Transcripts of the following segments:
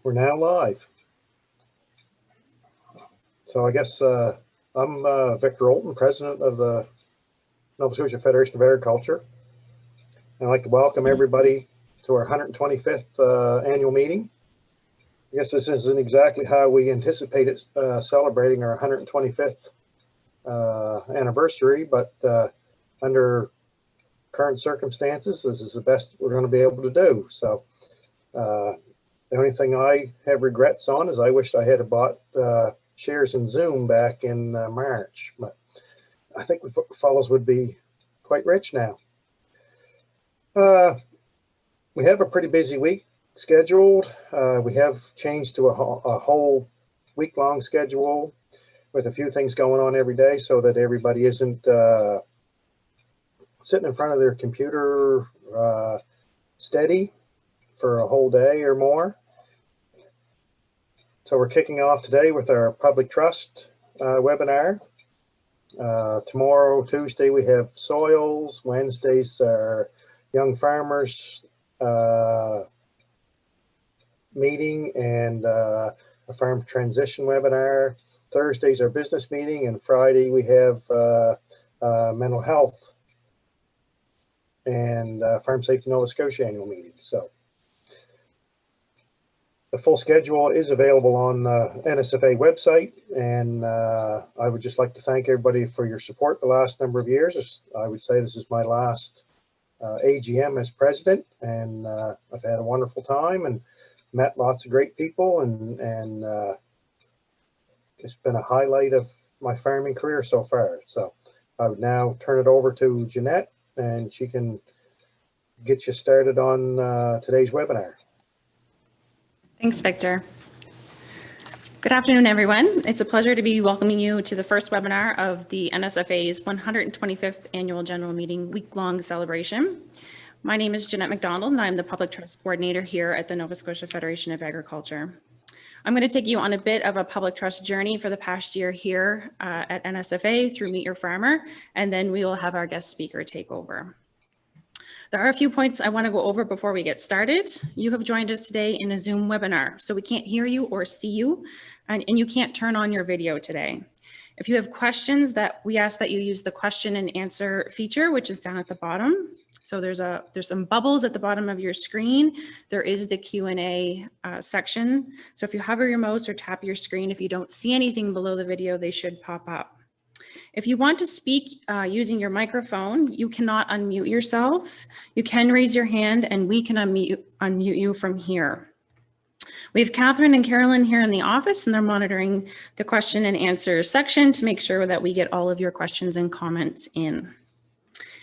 We're now live. So I guess I'm Victor Olton, President of the Nova Scotia Federation of Agriculture. And I'd like to welcome everybody to our 125th annual meeting. I guess this isn't exactly how we anticipated celebrating our 125th anniversary, but under current circumstances, this is the best we're going to be able to do. So the only thing I have regrets on is I wished I had bought shares in Zoom back in March, but I think we fellows would be quite rich now. We have a pretty busy week scheduled. We have changed to a whole week-long schedule with a few things going on every day so that everybody isn't sitting in front of their computer steady for a whole day or more. So we're kicking off today with our public trust webinar. Tomorrow, Tuesday, we have soils. Wednesdays are young farmers meeting and a farm transition webinar. Thursday's our business meeting, and Friday we have mental health and Farm Safety Nova Scotia annual meeting. So the full schedule is available on the NSFA website, and I would just like to thank everybody for your support the last number of years. I would say this is my last AGM as president, and I've had a wonderful time and met lots of great people, and it's been a highlight of my farming career so far. So I would now turn it over to Jeanette, and she can get you started on today's webinar. Thanks, Victor. Good afternoon, everyone. It's a pleasure to be welcoming you to the first webinar of the NSFA's 125th Annual General Meeting week-long celebration. My name is Jeanette McDonald, and I'm the Public Trust Coordinator here at the Nova Scotia Federation of Agriculture. I'm going to take you on a bit of a public trust journey for the past year here at NSFA through Meet Your Farmer, and then we will have our guest speaker take over. There are a few points I want to go over before we get started. You have joined us today in a Zoom webinar, so we can't hear you or see you, and you can't turn on your video today. If you have questions, that we ask that you use the question and answer feature, which is down at the bottom. So there's some bubbles at the bottom of your screen. There is the Q&A section. So if you hover your mouse or tap your screen, if you don't see anything below the video, they should pop up. If you want to speak using your microphone, you cannot unmute yourself. You can raise your hand and we can unmute you from here. We have Catherine and Carolyn here in the office, and they're monitoring the question and answer section to make sure that we get all of your questions and comments in.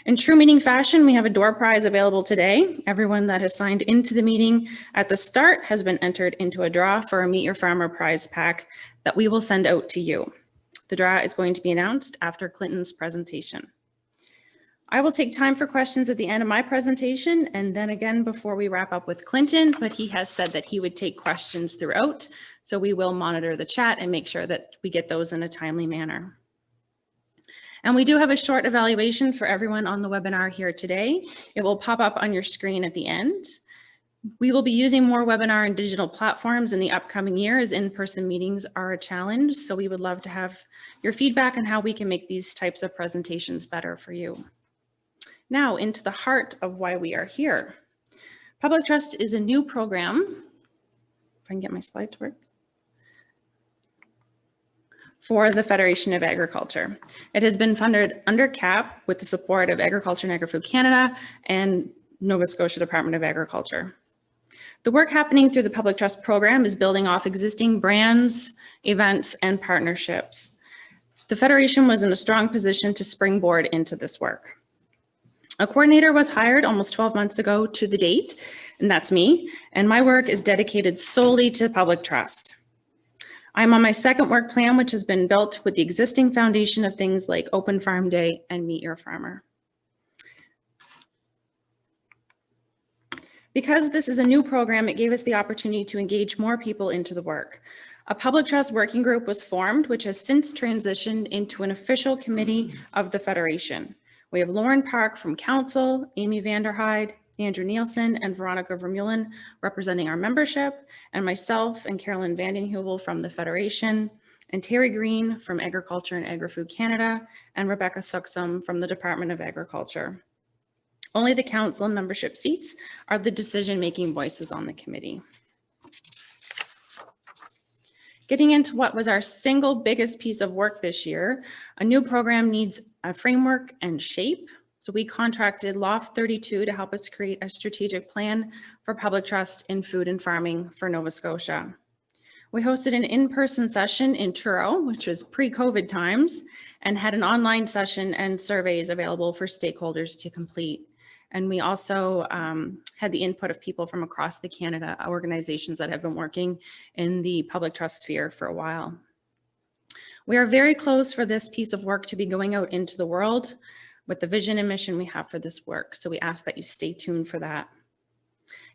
In true meeting fashion, we have a door prize available today. Everyone that has signed into the meeting at the start has been entered into a draw for a Meet Your Farmer prize pack that we will send out to you. The draw is going to be announced after Clinton's presentation. I will take time for questions at the end of my presentation and then again before we wrap up with Clinton, but he has said that he would take questions throughout, so we will monitor the chat and make sure that we get those in a timely manner. And we do have a short evaluation for everyone on the webinar here today. It will pop up on your screen at the end. We will be using more webinar and digital platforms in the upcoming year as in-person meetings are a challenge, so we would love to have your feedback on how we can make these types of presentations better for you. Now into the heart of why we are here. Public Trust is a new program, if I can get my slide to work, for the Federation of Agriculture. It has been funded under CAP with the support of Agriculture and Agri-Food Canada and Nova Scotia Department of Agriculture. The work happening through the Public Trust program is building off existing brands, events, and partnerships. The Federation was in a strong position to springboard into this work. A coordinator was hired almost 12 months ago to the date, and that's me, and my work is dedicated solely to public trust. I'm on my second work plan, which has been built with the existing foundation of things like Open Farm Day and Meet Your Farmer. Because this is a new program, it gave us the opportunity to engage more people into the work. A public trust working group was formed, which has since transitioned into an official committee of the Federation. We have Lauren Park from Council, Amy Vanderhyde, Andrew Nielsen and Veronica Vermeulen representing our membership, and myself and Carolyn Vandenheuvel from the Federation, and Terry Green from Agriculture and Agri-Food Canada, and Rebecca Suxum from the Department of Agriculture. Only the council and membership seats are the decision-making voices on the committee. Getting into what was our single biggest piece of work this year, a new program needs a framework and shape. So we contracted Loft 32 to help us create a strategic plan for public trust in food and farming for Nova Scotia. We hosted an in-person session in Truro, which was pre-COVID times, and had an online session and surveys available for stakeholders to complete. And we also had the input of people from across the Canada, organizations that have been working in the public trust sphere for a while. We are very close for this piece of work to be going out into the world with the vision and mission we have for this work. So we ask that you stay tuned for that.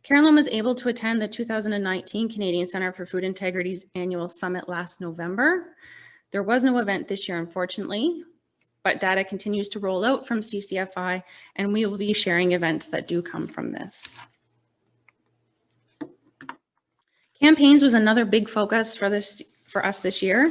Carolyn was able to attend the 2019 Canadian Centre for Food Integrity's annual summit last November. There was no event this year, unfortunately, but data continues to roll out from CCFI, and we will be sharing events that do come from this. Campaigns was another big focus for us this year.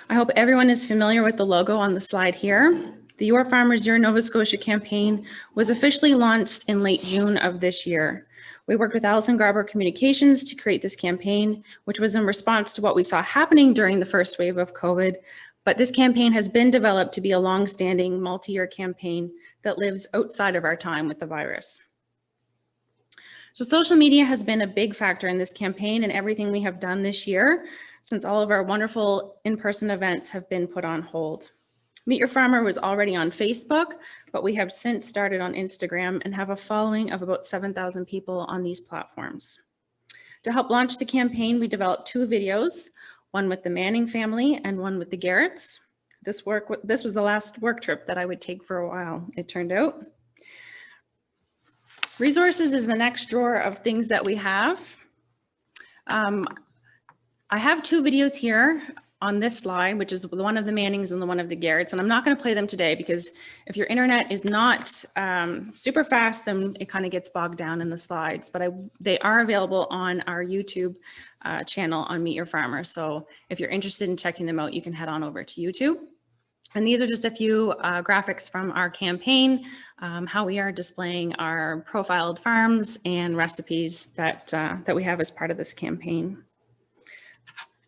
I hope everyone is familiar with the logo on the slide here. The Your Farmers, Your Nova Scotia campaign was officially launched in late June of this year. We worked with Alison Garber Communications to create this campaign, which was in response to what we saw happening during the first wave of COVID. But this campaign has been developed to be a long-standing multi-year campaign that lives outside of our time with the virus. So social media has been a big factor in this campaign and everything we have done this year, since all of our wonderful in-person events have been put on hold. Meet Your Farmer was already on Facebook, but we have since started on Instagram and have a following of about 7,000 people on these platforms. To help launch the campaign, we developed 2 videos, one with the Manning family and one with the Garretts. This was the last work trip that I would take for a while, it turned out. Resources is the next drawer of things that we have. I have 2 videos here on this slide, which is the one of the Mannings and the one of the Garretts, and I'm not going to play them today because if your internet is not super fast, then it kind of gets bogged down in the slides, but they are available on our YouTube channel on Meet Your Farmer. So if you're interested in checking them out, you can head on over to YouTube. And these are just a few graphics from our campaign, how we are displaying our profiled farms and recipes that we have as part of this campaign.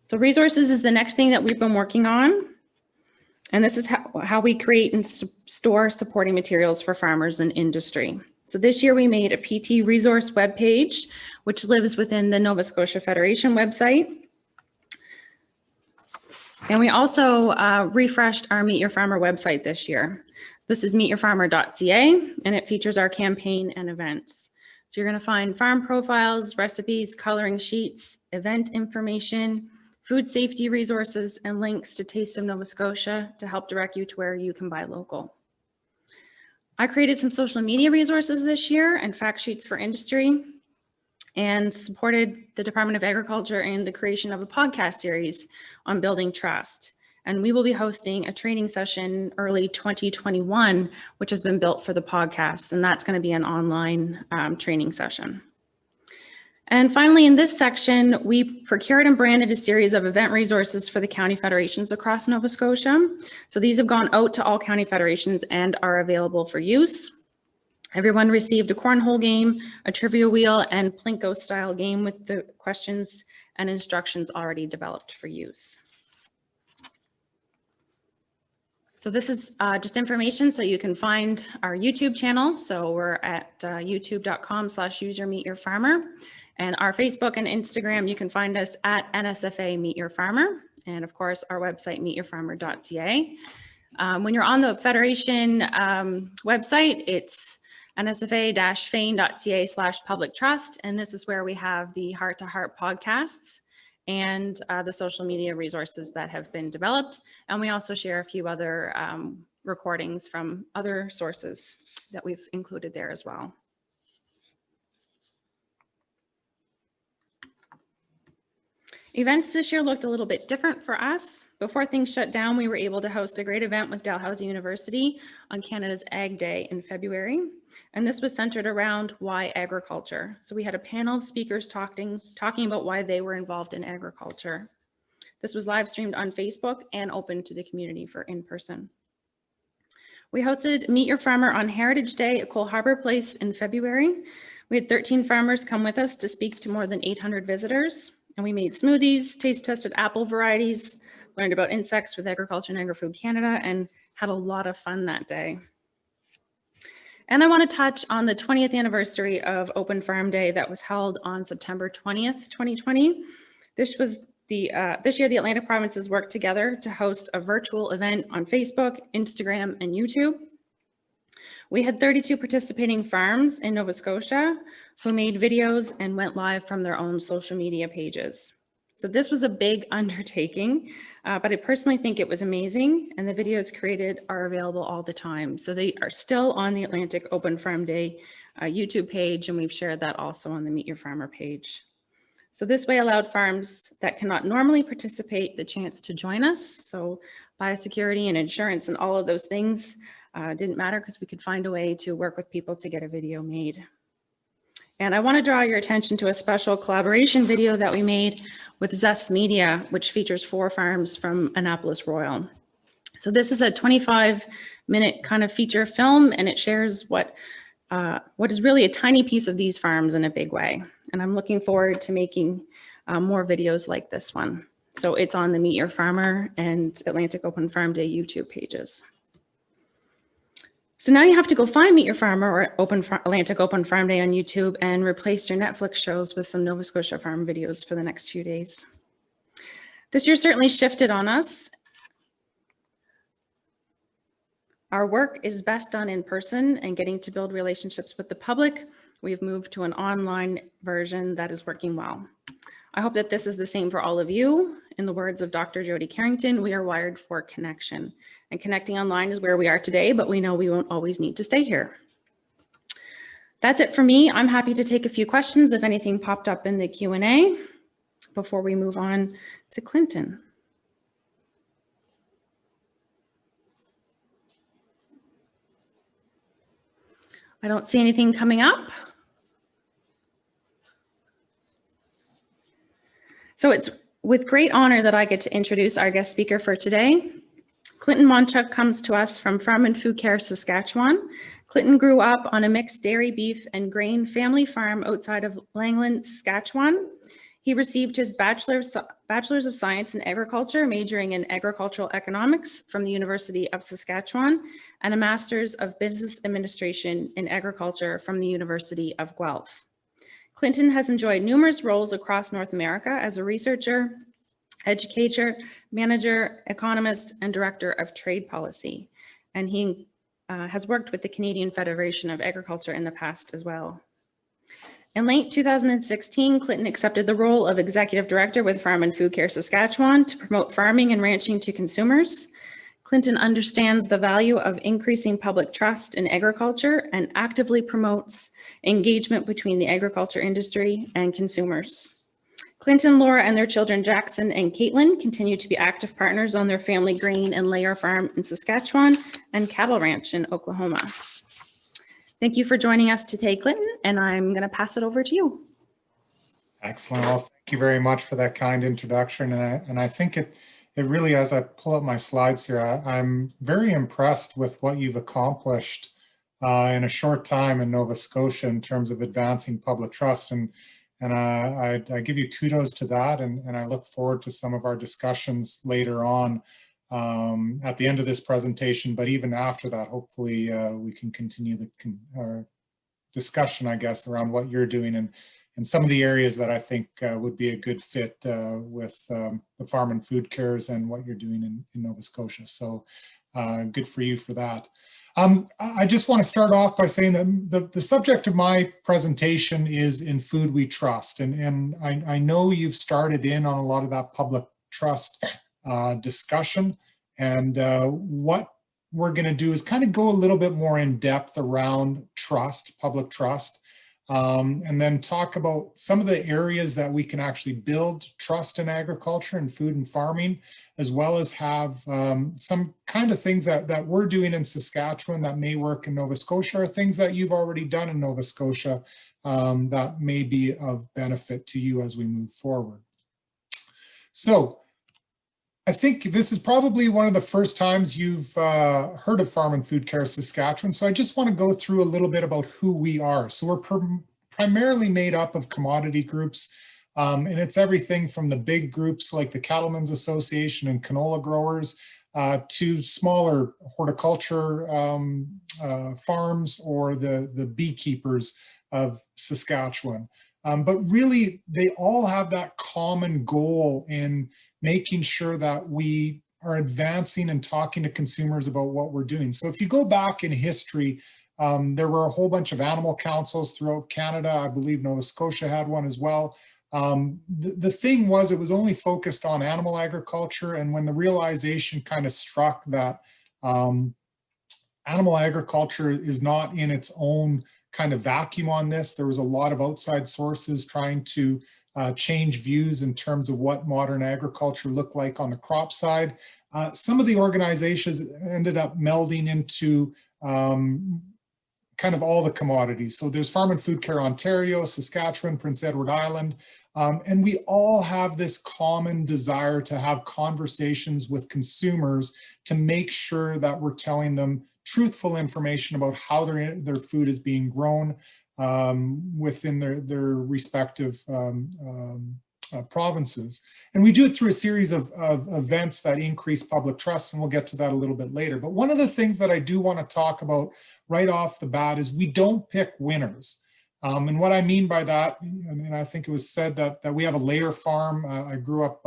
So resources is the next thing that we've been working on. And this is how we create and store supporting materials for farmers and industry. So this year we made a PT resource webpage, which lives within the Nova Scotia Federation website. And we also refreshed our Meet Your Farmer website this year. This is meetyourfarmer.ca, and it features our campaign and events. So you're going to find farm profiles, recipes, coloring sheets, event information, food safety resources, and links to Taste of Nova Scotia to help direct you to where you can buy local. I created some social media resources this year and fact sheets for industry, and supported the Department of Agriculture in the creation of a podcast series on building trust. And we will be hosting a training session early 2021, which has been built for the podcast, and that's going to be an online training session. And finally, in this section, we procured and branded a series of event resources for the county federations across Nova Scotia. So these have gone out to all county federations and are available for use. Everyone received a cornhole game, a trivia wheel, and Plinko style game with the questions and instructions already developed for use. So this is just information so you can find our YouTube channel. So we're at youtube.com/usermeetyourfarmer. And our Facebook and Instagram, you can find us at NSFA Meet Your Farmer. And of course, our website, meetyourfarmer.ca. When you're on the Federation website, it's nsfa-fane.ca/public trust. And this is where we have the Heart to Heart podcasts and the social media resources that have been developed. And we also share a few other recordings from other sources that we've included there as well. Events this year looked a little bit different for us. Before things shut down, we were able to host a great event with Dalhousie University on Canada's Ag Day in February. And this was centered around why agriculture. So we had a panel of speakers talking about why they were involved in agriculture. This was live streamed on Facebook and open to the community for in-person. We hosted Meet Your Farmer on Heritage Day at Cole Harbour Place in February. We had 13 farmers come with us to speak to more than 800 visitors. And we made smoothies, taste tested apple varieties, learned about insects with Agriculture and Agri-Food Canada, and had a lot of fun that day. And I want to touch on the 20th anniversary of Open Farm Day that was held on September 20th, 2020. This year, the Atlantic provinces worked together to host a virtual event on Facebook, Instagram, and YouTube. We had 32 participating farms in Nova Scotia who made videos and went live from their own social media pages. So this was a big undertaking, but I personally think it was amazing, and the videos created are available all the time. So they are still on the Atlantic Open Farm Day YouTube page, and we've shared that also on the Meet Your Farmer page. So this way allowed farms that cannot normally participate the chance to join us. So biosecurity and insurance and all of those things didn't matter because we could find a way to work with people to get a video made. And I want to draw your attention to a special collaboration video that we made with Zest Media, which features 4 farms from Annapolis Royal. So this is a 25-minute kind of feature film, and it shares what is really a tiny piece of these farms in a big way. And I'm looking forward to making more videos like this one. So it's on the Meet Your Farmer and Atlantic Open Farm Day YouTube pages. So now you have to go find Meet Your Farmer or Atlantic Open Farm Day on YouTube and replace your Netflix shows with some Nova Scotia farm videos for the next few days. This year certainly shifted on us. Our work is best done in person, and getting to build relationships with the public, we've moved to an online version that is working well. I hope that this is the same for all of you. In the words of Dr. Jody Carrington, we are wired for connection, and connecting online is where we are today, but we know we won't always need to stay here. That's it for me. I'm happy to take a few questions if anything popped up in the Q&A before we move on to Clinton. I don't see anything coming up. So it's with great honor that I get to introduce our guest speaker for today. Clinton Monchuk comes to us from Farm and Food Care, Saskatchewan. Clinton grew up on a mixed dairy, beef, and grain family farm outside of Langland, Saskatchewan. He received his Bachelor's of Science in Agriculture, majoring in Agricultural Economics from the University of Saskatchewan, and a Master's of Business Administration in Agriculture from the University of Guelph. Clinton has enjoyed numerous roles across North America as a researcher, educator, manager, economist, and director of trade policy. And he has worked with the Canadian Federation of Agriculture in the past as well. In late 2016, Clinton accepted the role of executive director with Farm and Food Care Saskatchewan to promote farming and ranching to consumers. Clinton understands the value of increasing public trust in agriculture and actively promotes engagement between the agriculture industry and consumers. Clinton, Laura, and their children Jackson and Caitlin continue to be active partners on their family grain and layer farm in Saskatchewan and cattle ranch in Oklahoma. Thank you for joining us today, Clinton, and I'm going to pass it over to you. Excellent. Well, thank you very much for that kind introduction. And I think it really, as I pull up my slides here, I'm very impressed with what you've accomplished in a short time in Nova Scotia in terms of advancing public trust. And I give you kudos to that. And I look forward to some of our discussions later on at the end of this presentation, but even after that, hopefully we can continue the discussion, I guess, around what you're doing and some of the areas that I think would be a good fit with the Farm and Food Cares and what you're doing in Nova Scotia. So good for you for that. I just want to start off by saying that the subject of my presentation is In Food We Trust. And I know you've started in on a lot of that public trust discussion, and what we're going to do is kind of go a little bit more in depth around trust, public trust, and then talk about some of the areas that we can actually build trust in agriculture and food and farming, as well as have some kind of things that we're doing in Saskatchewan that may work in Nova Scotia, or things that you've already done in Nova Scotia that may be of benefit to you as we move forward. So I think this is probably one of the first times you've heard of Farm and Food Care Saskatchewan. So I just want to go through a little bit about who we are. So we're primarily made up of commodity groups, and it's everything from the big groups like the Cattlemen's Association and canola growers to smaller horticulture farms or the beekeepers of Saskatchewan. But really, they all have that common goal in making sure that we are advancing and talking to consumers about what we're doing. So if you go back in history, there were a whole bunch of animal councils throughout Canada. I believe Nova Scotia had one as well. The thing was, it was only focused on animal agriculture. And when the realization kind of struck that animal agriculture is not in its own kind of vacuum on this, there was a lot of outside sources trying to change views in terms of what modern agriculture looked like on the crop side. Some of the organizations ended up melding into kind of all the commodities. So there's Farm and Food Care Ontario, Saskatchewan, Prince Edward Island, and we all have this common desire to have conversations with consumers to make sure that we're telling them truthful information about how their food is being grown within their respective provinces. And we do it through a series of events that increase public trust, and we'll get to that a little bit later. But one of the things that I do want to talk about right off the bat is we don't pick winners. And what I mean by that, and I think it was said that we have a layer farm. I grew up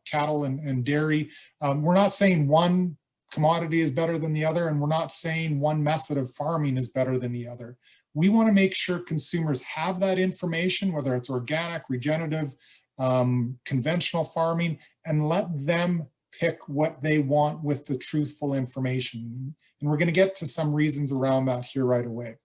cattle and dairy. We're not saying one commodity is better than the other, and we're not saying one method of farming is better than the other. We want to make sure consumers have that information, whether it's organic, regenerative, conventional farming, and let them pick what they want with the truthful information. And we're going to get to some reasons around that here right away.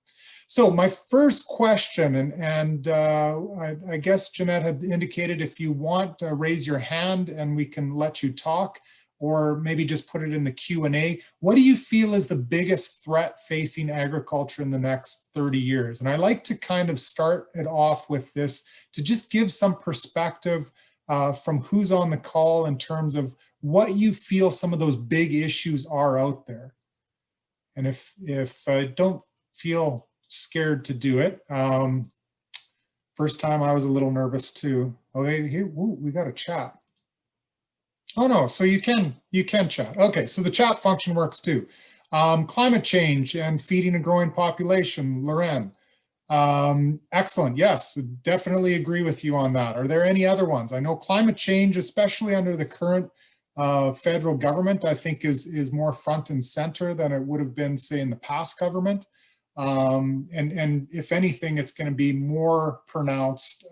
So my first question, and I guess Jeanette had indicated if you want to raise your hand and we can let you talk, or maybe just put it in the Q&A. What do you feel is the biggest threat facing agriculture in the next 30 years? And I like to kind of start it off with this to just give some perspective from who's on the call in terms of what you feel some of those big issues are out there. And if I don't feel scared to do it, first time I was a little nervous too. Okay, here, ooh, we got a chat. Oh no, so you can chat. Okay, so the chat function works too. Climate change and feeding a growing population, Loren. Excellent, yes, definitely agree with you on that. Are there any other ones? I know climate change, especially under the current federal government, I think is more front and center than it would have been, say, in the past government. And if anything, it's going to be more pronounced,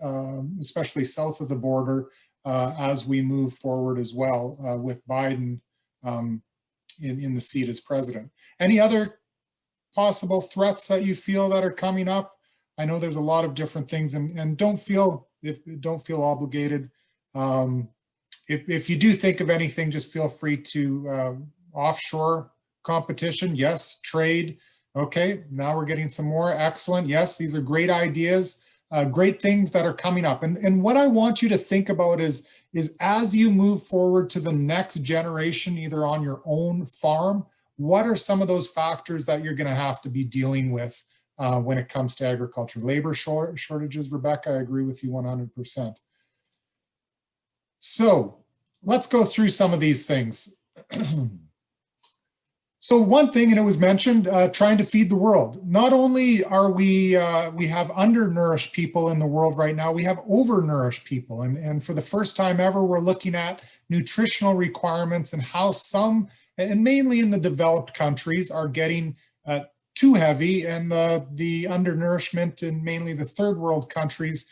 especially south of the border, as we move forward as well with Biden in the seat as president. Any other possible threats that you feel that are coming up? I know there's a lot of different things, and don't feel obligated. If you do think of anything, just feel free to offshore competition. Yes, trade. Okay, now we're getting some more. Excellent. Yes, these are great ideas. Great things that are coming up. And what I want you to think about is as you move forward to the next generation, either on your own farm, what are some of those factors that you're going to have to be dealing with when it comes to agriculture? Labor shortages, Rebecca, I agree with you 100%. So let's go through some of these things. So one thing, and it was mentioned, trying to feed the world. Not only are we have undernourished people in the world right now, we have overnourished people. And for the first time ever, we're looking at nutritional requirements and how some, and mainly in the developed countries, are getting too heavy, and the undernourishment in mainly the third world countries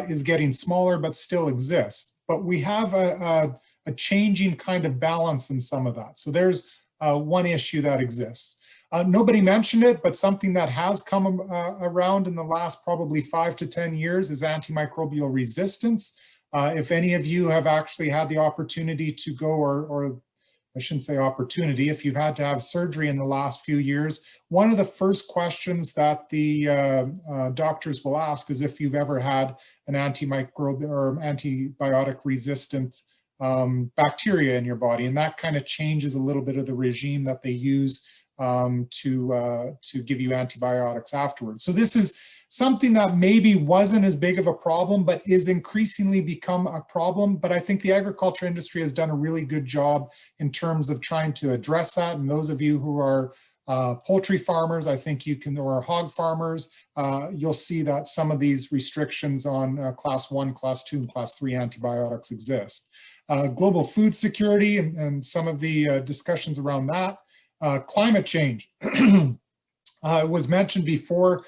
is getting smaller, but still exists. But we have a changing kind of balance in some of that. So there's one issue that exists. Nobody mentioned it, but something that has come around in the last probably 5 to 10 years is antimicrobial resistance. If any of you have actually had the opportunity to go, or I shouldn't say opportunity, if you've had to have surgery in the last few years, one of the first questions that the doctors will ask is if you've ever had an antimicrobial or antibiotic resistant bacteria in your body. And that kind of changes a little bit of the regime that they use to give you antibiotics afterwards. So this is something that maybe wasn't as big of a problem, but is increasingly become a problem. But I think the agriculture industry has done a really good job in terms of trying to address that. And those of you who are poultry farmers, I think you can, or hog farmers, you'll see that some of these restrictions on class 1, class 2, and class 3 antibiotics exist. Global food security and some of the discussions around that. Climate change was mentioned before.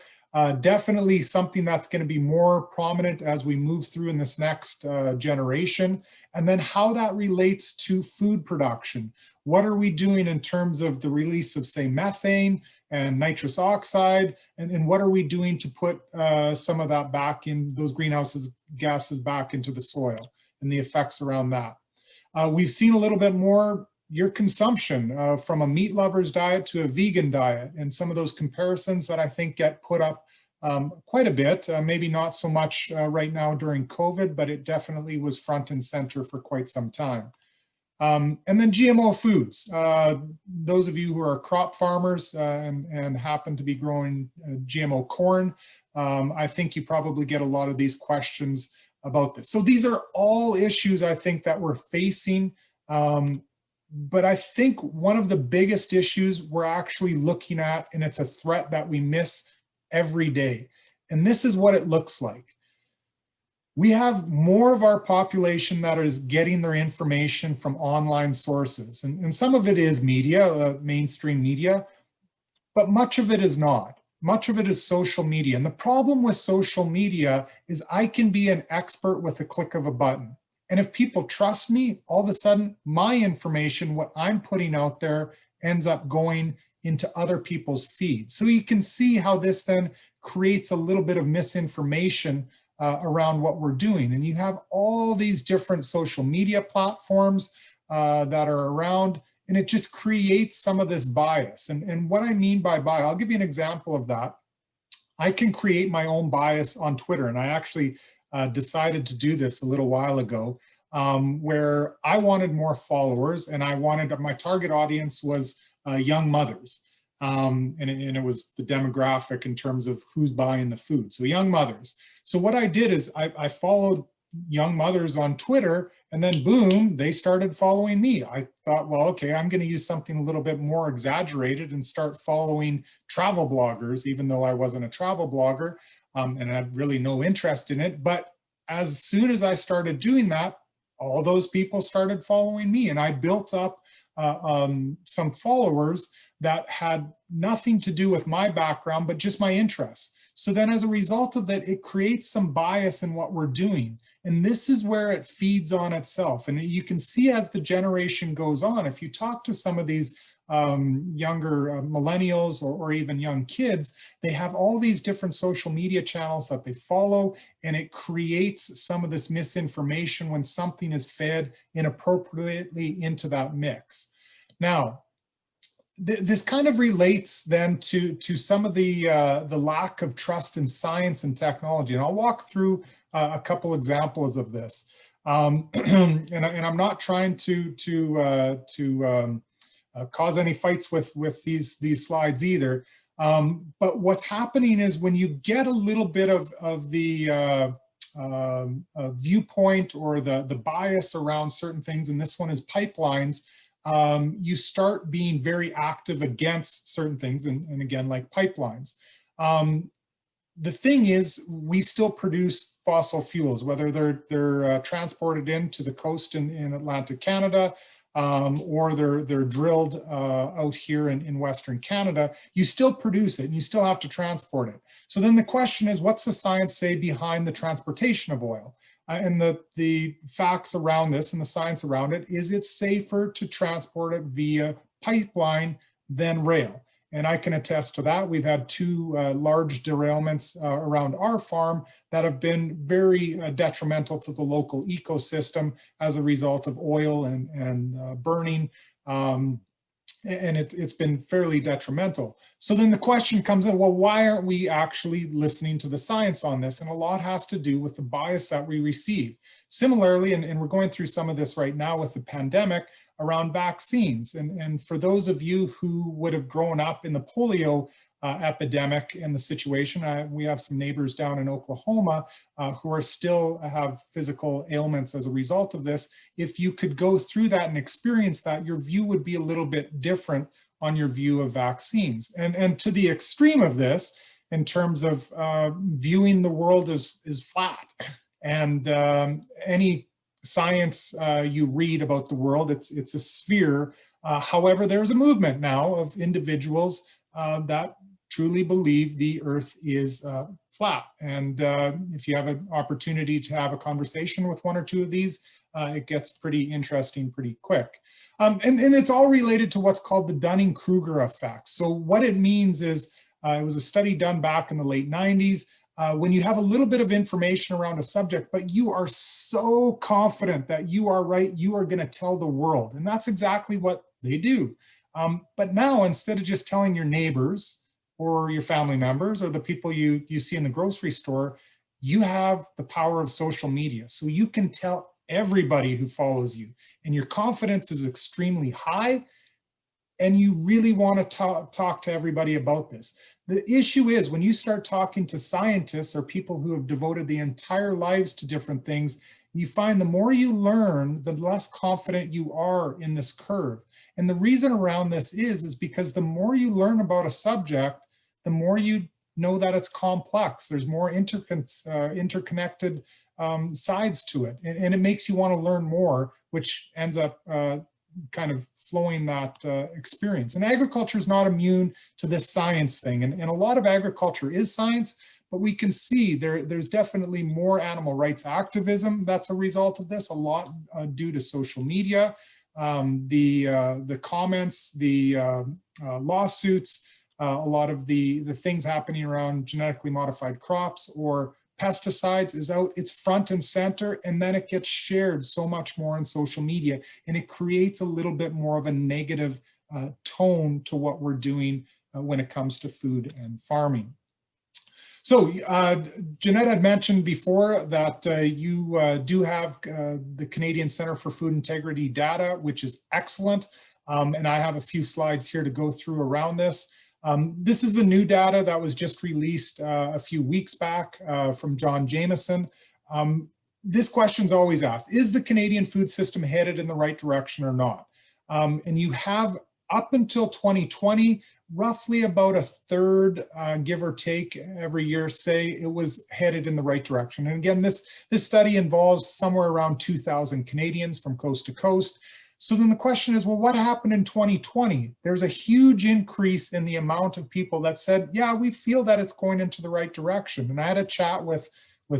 Definitely something that's going to be more prominent as we move through in this next generation. And then how that relates to food production. What are we doing in terms of the release of, say, methane and nitrous oxide? And what are we doing to put some of that back in, those greenhouse gases back into the soil, and the effects around that? We've seen a little bit more your consumption from a meat lover's diet to a vegan diet, and some of those comparisons that I think get put up quite a bit, maybe not so much right now during COVID, but it definitely was front and center for quite some time. And then GMO foods. Those of you who are crop farmers and happen to be growing GMO corn, I think you probably get a lot of these questions about this. So these are all issues I think that we're facing. But I think one of the biggest issues we're actually looking at, and it's a threat that we miss every day, and this is what it looks like. We have more of our population that is getting their information from online sources, and some of it is media, mainstream media, but much of it is not. Much of it is social media. And the problem with social media is I can be an expert with a click of a button. And if people trust me, all of a sudden, my information, what I'm putting out there, ends up going into other people's feeds. So you can see how this then creates a little bit of misinformation around what we're doing. And you have all these different social media platforms that are around, and it just creates some of this bias. And what I mean by bias, I'll give you an example of that. I can create my own bias on Twitter, and I actually decided to do this a little while ago, where I wanted more followers, and I wanted, my target audience was young mothers. And it was the demographic in terms of who's buying the food. So young mothers. So what I did is I followed young mothers on Twitter, and then boom, they started following me. I thought, well, okay, I'm going to use something a little bit more exaggerated and start following travel bloggers, even though I wasn't a travel blogger. And I had really no interest in it. But as soon as I started doing that, all those people started following me, and I built up some followers that had nothing to do with my background, but just my interests. So then as a result of that, it creates some bias in what we're doing. And this is where it feeds on itself. And you can see as the generation goes on, if you talk to some of these younger millennials or even young kids, they have all these different social media channels that they follow, and it creates some of this misinformation when something is fed inappropriately into that mix. Now, this kind of relates then to some of the lack of trust in science and technology, and I'll walk through a couple examples of this. And I'm not trying to cause any fights with these slides either. But what's happening is when you get a little bit of the viewpoint or the bias around certain things, and this one is pipelines, you start being very active against certain things, and again, like pipelines. The thing is, we still produce fossil fuels, whether they're transported into the coast in Atlantic Canada, or they're drilled out here in Western Canada. You still produce it, and you still have to transport it. So then the question is, what's the science say behind the transportation of oil? And the facts around this and the science around it is it's safer to transport it via pipeline than rail. And I can attest to that. We've had two large derailments around our farm that have been very detrimental to the local ecosystem as a result of oil and burning. And it's been fairly detrimental. So then the question comes in, well, why aren't we actually listening to the science on this? And a lot has to do with the bias that we receive. Similarly, and we're going through some of this right now with the pandemic around vaccines. And for those of you who would have grown up in the polio epidemic and the situation, we have some neighbors down in Oklahoma who are still have physical ailments as a result of this. If you could go through that and experience that, your view would be a little bit different on your view of vaccines. And to the extreme of this, in terms of viewing the world as flat, and any science you read about the world, it's a sphere. However, there's a movement now of individuals that truly believe the earth is flat. And if you have an opportunity to have a conversation with one or two of these, it gets pretty interesting pretty quick. And it's all related to what's called the Dunning-Kruger effect. So what it means is, it was a study done back in the late 90s. When you have a little bit of information around a subject, but you are so confident that you are right, you are going to tell the world. And that's exactly what they do. But now, instead of just telling your neighbors or your family members or the people you see in the grocery store, you have the power of social media. So you can tell everybody who follows you, and your confidence is extremely high, and you really want to talk to everybody about this. The issue is when you start talking to scientists or people who have devoted their entire lives to different things, you find the more you learn, the less confident you are in this curve. And the reason around this is because the more you learn about a subject, the more you know that it's complex. There's more interconnected sides to it. And it makes you want to learn more, which ends up kind of flowing that experience. And agriculture is not immune to this science thing. And a lot of agriculture is science, but we can see there's definitely more animal rights activism that's a result of this, a lot due to social media, the comments, the lawsuits, a lot of the things happening around genetically modified crops or pesticides is out, it's front and center, and then it gets shared so much more on social media, and it creates a little bit more of a negative tone to what we're doing when it comes to food and farming. So Jeanette had mentioned before that you do have the Canadian Centre for Food Integrity data, which is excellent, and I have a few slides here to go through around this. This is the new data that was just released a few weeks back from John Jameson. This question's always asked, is the Canadian food system headed in the right direction or not? And you have up until 2020, roughly about a third, give or take, every year say it was headed in the right direction. And again, this study involves somewhere around 2,000 Canadians from coast to coast. So then the question is, well, what happened in 2020? There's a huge increase in the amount of people that said, yeah, we feel that it's going into the right direction. And I had a chat with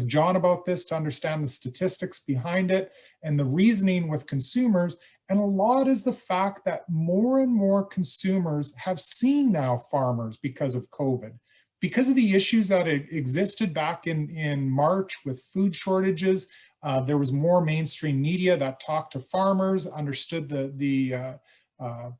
John about this to understand the statistics behind it and the reasoning with consumers. And a lot is the fact that more and more consumers have seen now farmers because of COVID. Because of the issues that existed back in March with food shortages, there was more mainstream media that talked to farmers, understood the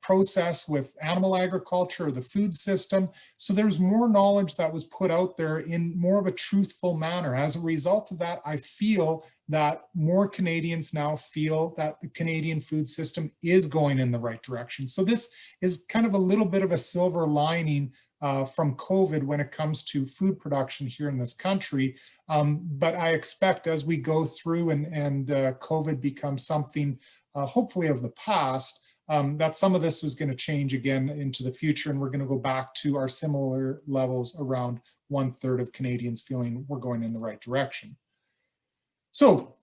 process with animal agriculture, the food system. So there's more knowledge that was put out there in more of a truthful manner. As a result of that, I feel that more Canadians now feel that the Canadian food system is going in the right direction. So this is kind of a little bit of a silver lining from COVID when it comes to food production here in this country. But I expect as we go through and COVID becomes something hopefully of the past, that some of this is going to change again into the future, and we're going to go back to our similar levels around 1/3 of Canadians feeling we're going in the right direction. So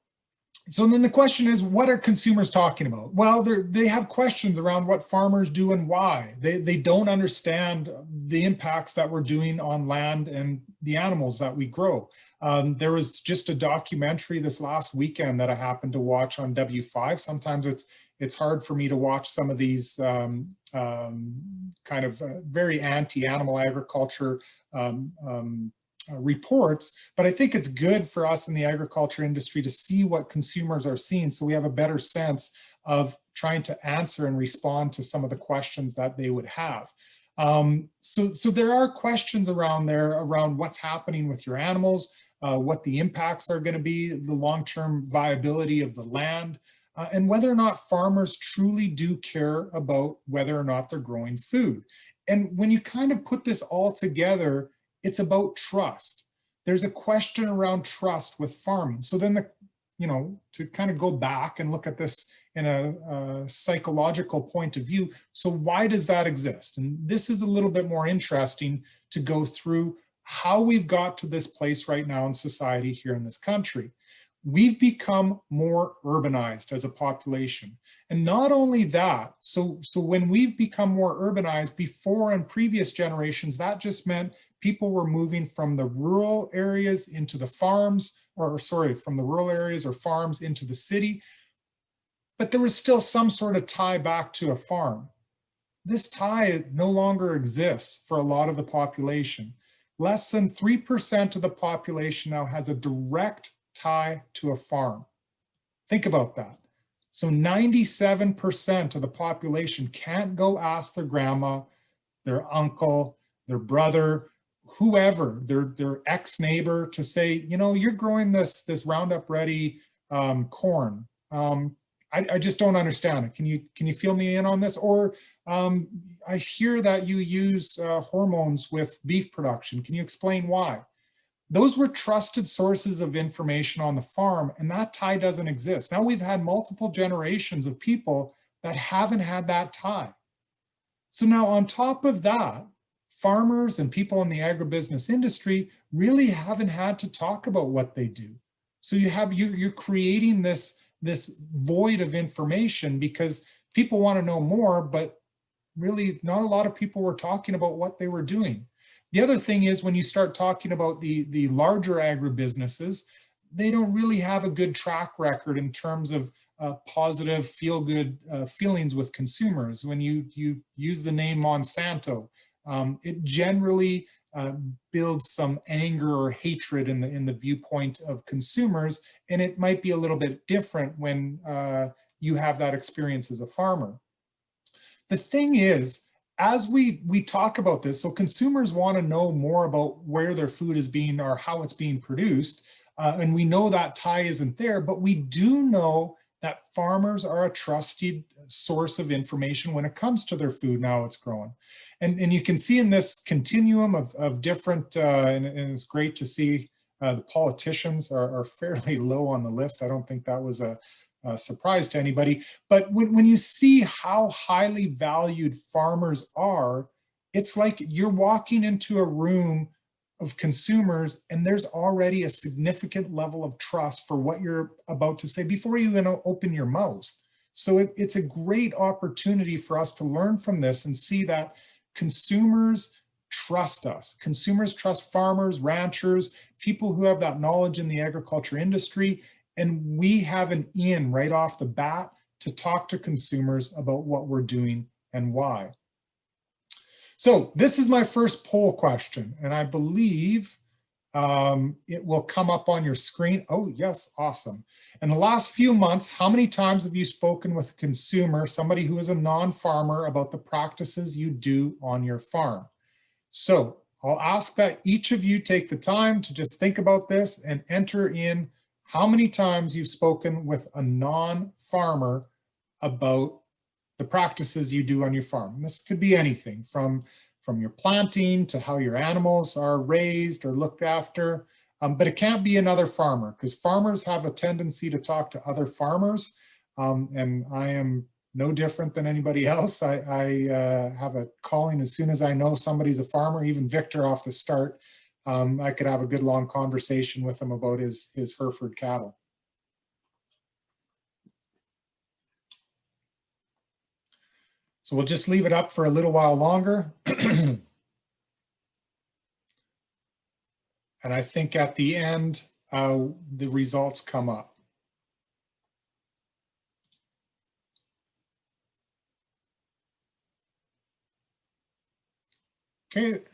So then the question is, what are consumers talking about? Well, they have questions around what farmers do and why. They don't understand the impacts that we're doing on land and the animals that we grow. There was just a documentary this last weekend that I happened to watch on W5. Sometimes it's hard for me to watch some of these kind of very anti-animal agriculture reports, but I think it's good for us in the agriculture industry to see what consumers are seeing so we have a better sense of trying to answer and respond to some of the questions that they would have. So there are questions around there around what's happening with your animals, what the impacts are going to be, the long-term viability of the land, and whether or not farmers truly do care about whether or not they're growing food. And when you kind of put this all together, it's about trust. There's a question around trust with farming. So then to kind of go back and look at this in a psychological point of view, so why does that exist? And this is a little bit more interesting to go through how we've got to this place right now in society here in this country. We've become more urbanized as a population. And not only that, so when we've become more urbanized, before in previous generations, that just meant people were moving from the rural areas into the farms, or sorry, from the rural areas or farms into the city. But there was still some sort of tie back to a farm. This tie no longer exists for a lot of the population. Less than 3% of the population now has a direct tie to a farm. Think about that. So 97% of the population can't go ask their grandma, their uncle, their brother, whoever, their ex-neighbor to say, you're growing this Roundup Ready corn. I just don't understand it. Can you fill me in on this? Or I hear that you use hormones with beef production. Can you explain why? Those were trusted sources of information on the farm, and that tie doesn't exist. Now we've had multiple generations of people that haven't had that tie. So now on top of that, farmers and people in the agribusiness industry really haven't had to talk about what they do. So you're creating this void of information because people want to know more, but really not a lot of people were talking about what they were doing. The other thing is when you start talking about the larger agribusinesses, they don't really have a good track record in terms of positive feel-good feelings with consumers. When you use the name Monsanto, it generally builds some anger or hatred in the viewpoint of consumers, and it might be a little bit different when you have that experience as a farmer. The thing is, as we talk about this, so consumers want to know more about where their food is being or how it's being produced, and we know that tie isn't there, but we do know that farmers are a trusted source of information when it comes to their food and how it's grown. And you can see in this continuum of different, and it's great to see the politicians are fairly low on the list. I don't think that was a surprise to anybody. But when you see how highly valued farmers are, it's like you're walking into a room of consumers and there's already a significant level of trust for what you're about to say before you even open your mouth. So it's a great opportunity for us to learn from this and see that consumers trust us. Consumers trust farmers, ranchers, people who have that knowledge in the agriculture industry. And we have an in right off the bat to talk to consumers about what we're doing and why. So this is my first poll question, and I believe it will come up on your screen. Oh, yes, awesome. In the last few months, how many times have you spoken with a consumer, somebody who is a non-farmer, about the practices you do on your farm? So I'll ask that each of you take the time to just think about this and enter in how many times you've spoken with a non-farmer about the practices you do on your farm. This could be anything from your planting to how your animals are raised or looked after, but it can't be another farmer because farmers have a tendency to talk to other farmers, and I am no different than anybody else. I have a calling as soon as I know somebody's a farmer, even Victor off the start. I could have a good long conversation with him about his Hereford cattle. So we'll just leave it up for a little while longer. And I think at the end, the results come up. Okay.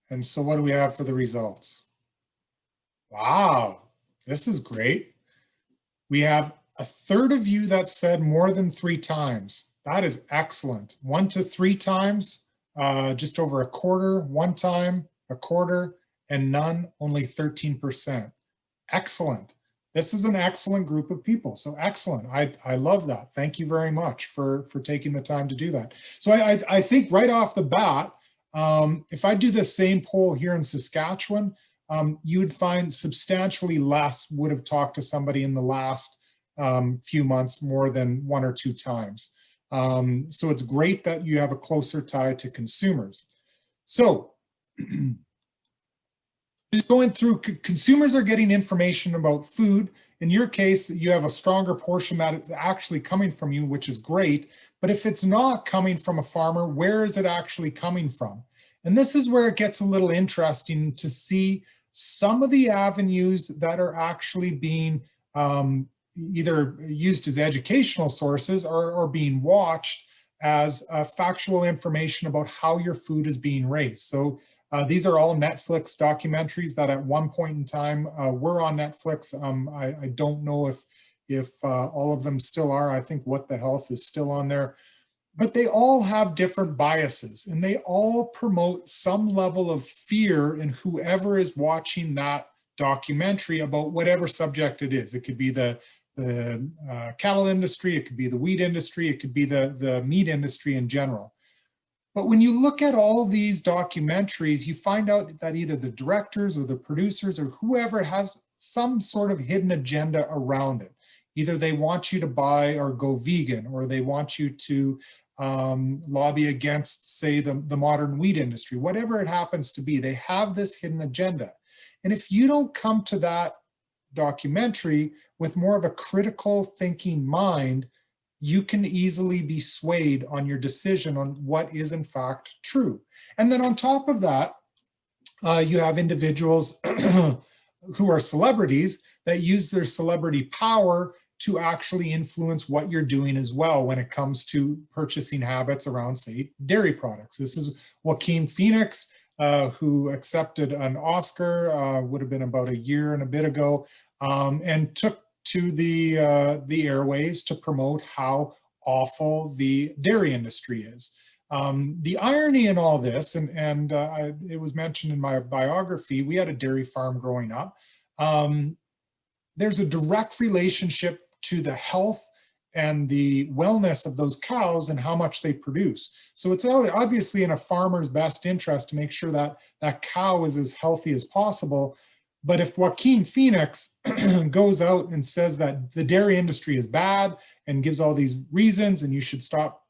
And so what do we have for the results? Wow, this is great. We have a third of you that said more than 3 times. That is excellent. 1 to 3 times, just over a quarter, 1 time, a quarter, and none, only 13%. Excellent. This is an excellent group of people. So excellent. I love that. Thank you very much for taking the time to do that. So I think right off the bat, if I do the same poll here in Saskatchewan, you would find substantially less would have talked to somebody in the last few months more than 1 or 2 times. So it's great that you have a closer tie to consumers. So just going through, consumers are getting information about food. In your case, you have a stronger portion that is actually coming from you, which is great. But if it's not coming from a farmer, where is it actually coming from? And this is where it gets a little interesting to see some of the avenues that are actually being either used as educational sources or being watched as factual information about how your food is being raised. So these are all Netflix documentaries that at one point in time were on Netflix. I don't know if all of them still are. I think What the Health is still on there. But they all have different biases, and they all promote some level of fear in whoever is watching that documentary about whatever subject it is. It could be the cattle industry, it could be the wheat industry, it could be the meat industry in general. But when you look at all these documentaries, you find out that either the directors or the producers or whoever has some sort of hidden agenda around it. Either they want you to buy or go vegan, or they want you to lobby against, say, the modern wheat industry. Whatever it happens to be, they have this hidden agenda. And if you don't come to that documentary with more of a critical thinking mind, you can easily be swayed on your decision on what is in fact true. And then on top of that, you have individuals who are celebrities that use their celebrity power to actually influence what you're doing as well when it comes to purchasing habits around, say, dairy products. This is Joaquin Phoenix, who accepted an Oscar, would have been about a year and a bit ago, and took to the airwaves to promote how awful the dairy industry is. The irony in all this, and it was mentioned in my biography, we had a dairy farm growing up. There's a direct relationship to the health and the wellness of those cows and how much they produce. So it's obviously in a farmer's best interest to make sure that that cow is as healthy as possible. But if Joaquin Phoenix goes out and says that the dairy industry is bad and gives all these reasons and you should stop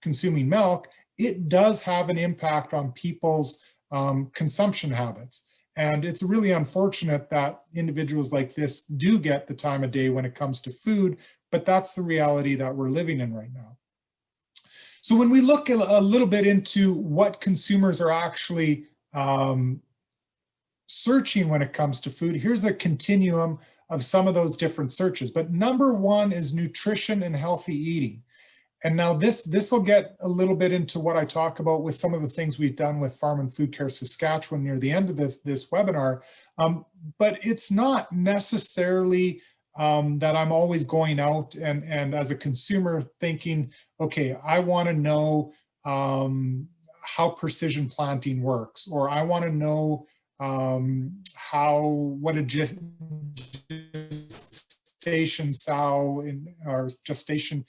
consuming milk, it does have an impact on people's consumption habits. And it's really unfortunate that individuals like this do get the time of day when it comes to food, but that's the reality that we're living in right now. So when we look a little bit into what consumers are actually searching when it comes to food, here's a continuum of some of those different searches. But number one is nutrition and healthy eating. And now this will get a little bit into what I talk about with some of the things we've done with Farm and Food Care Saskatchewan near the end of this webinar. But it's not necessarily that I'm always going out and as a consumer thinking, okay, I want to know how precision planting works, or I want to know what a gestation sow or gestation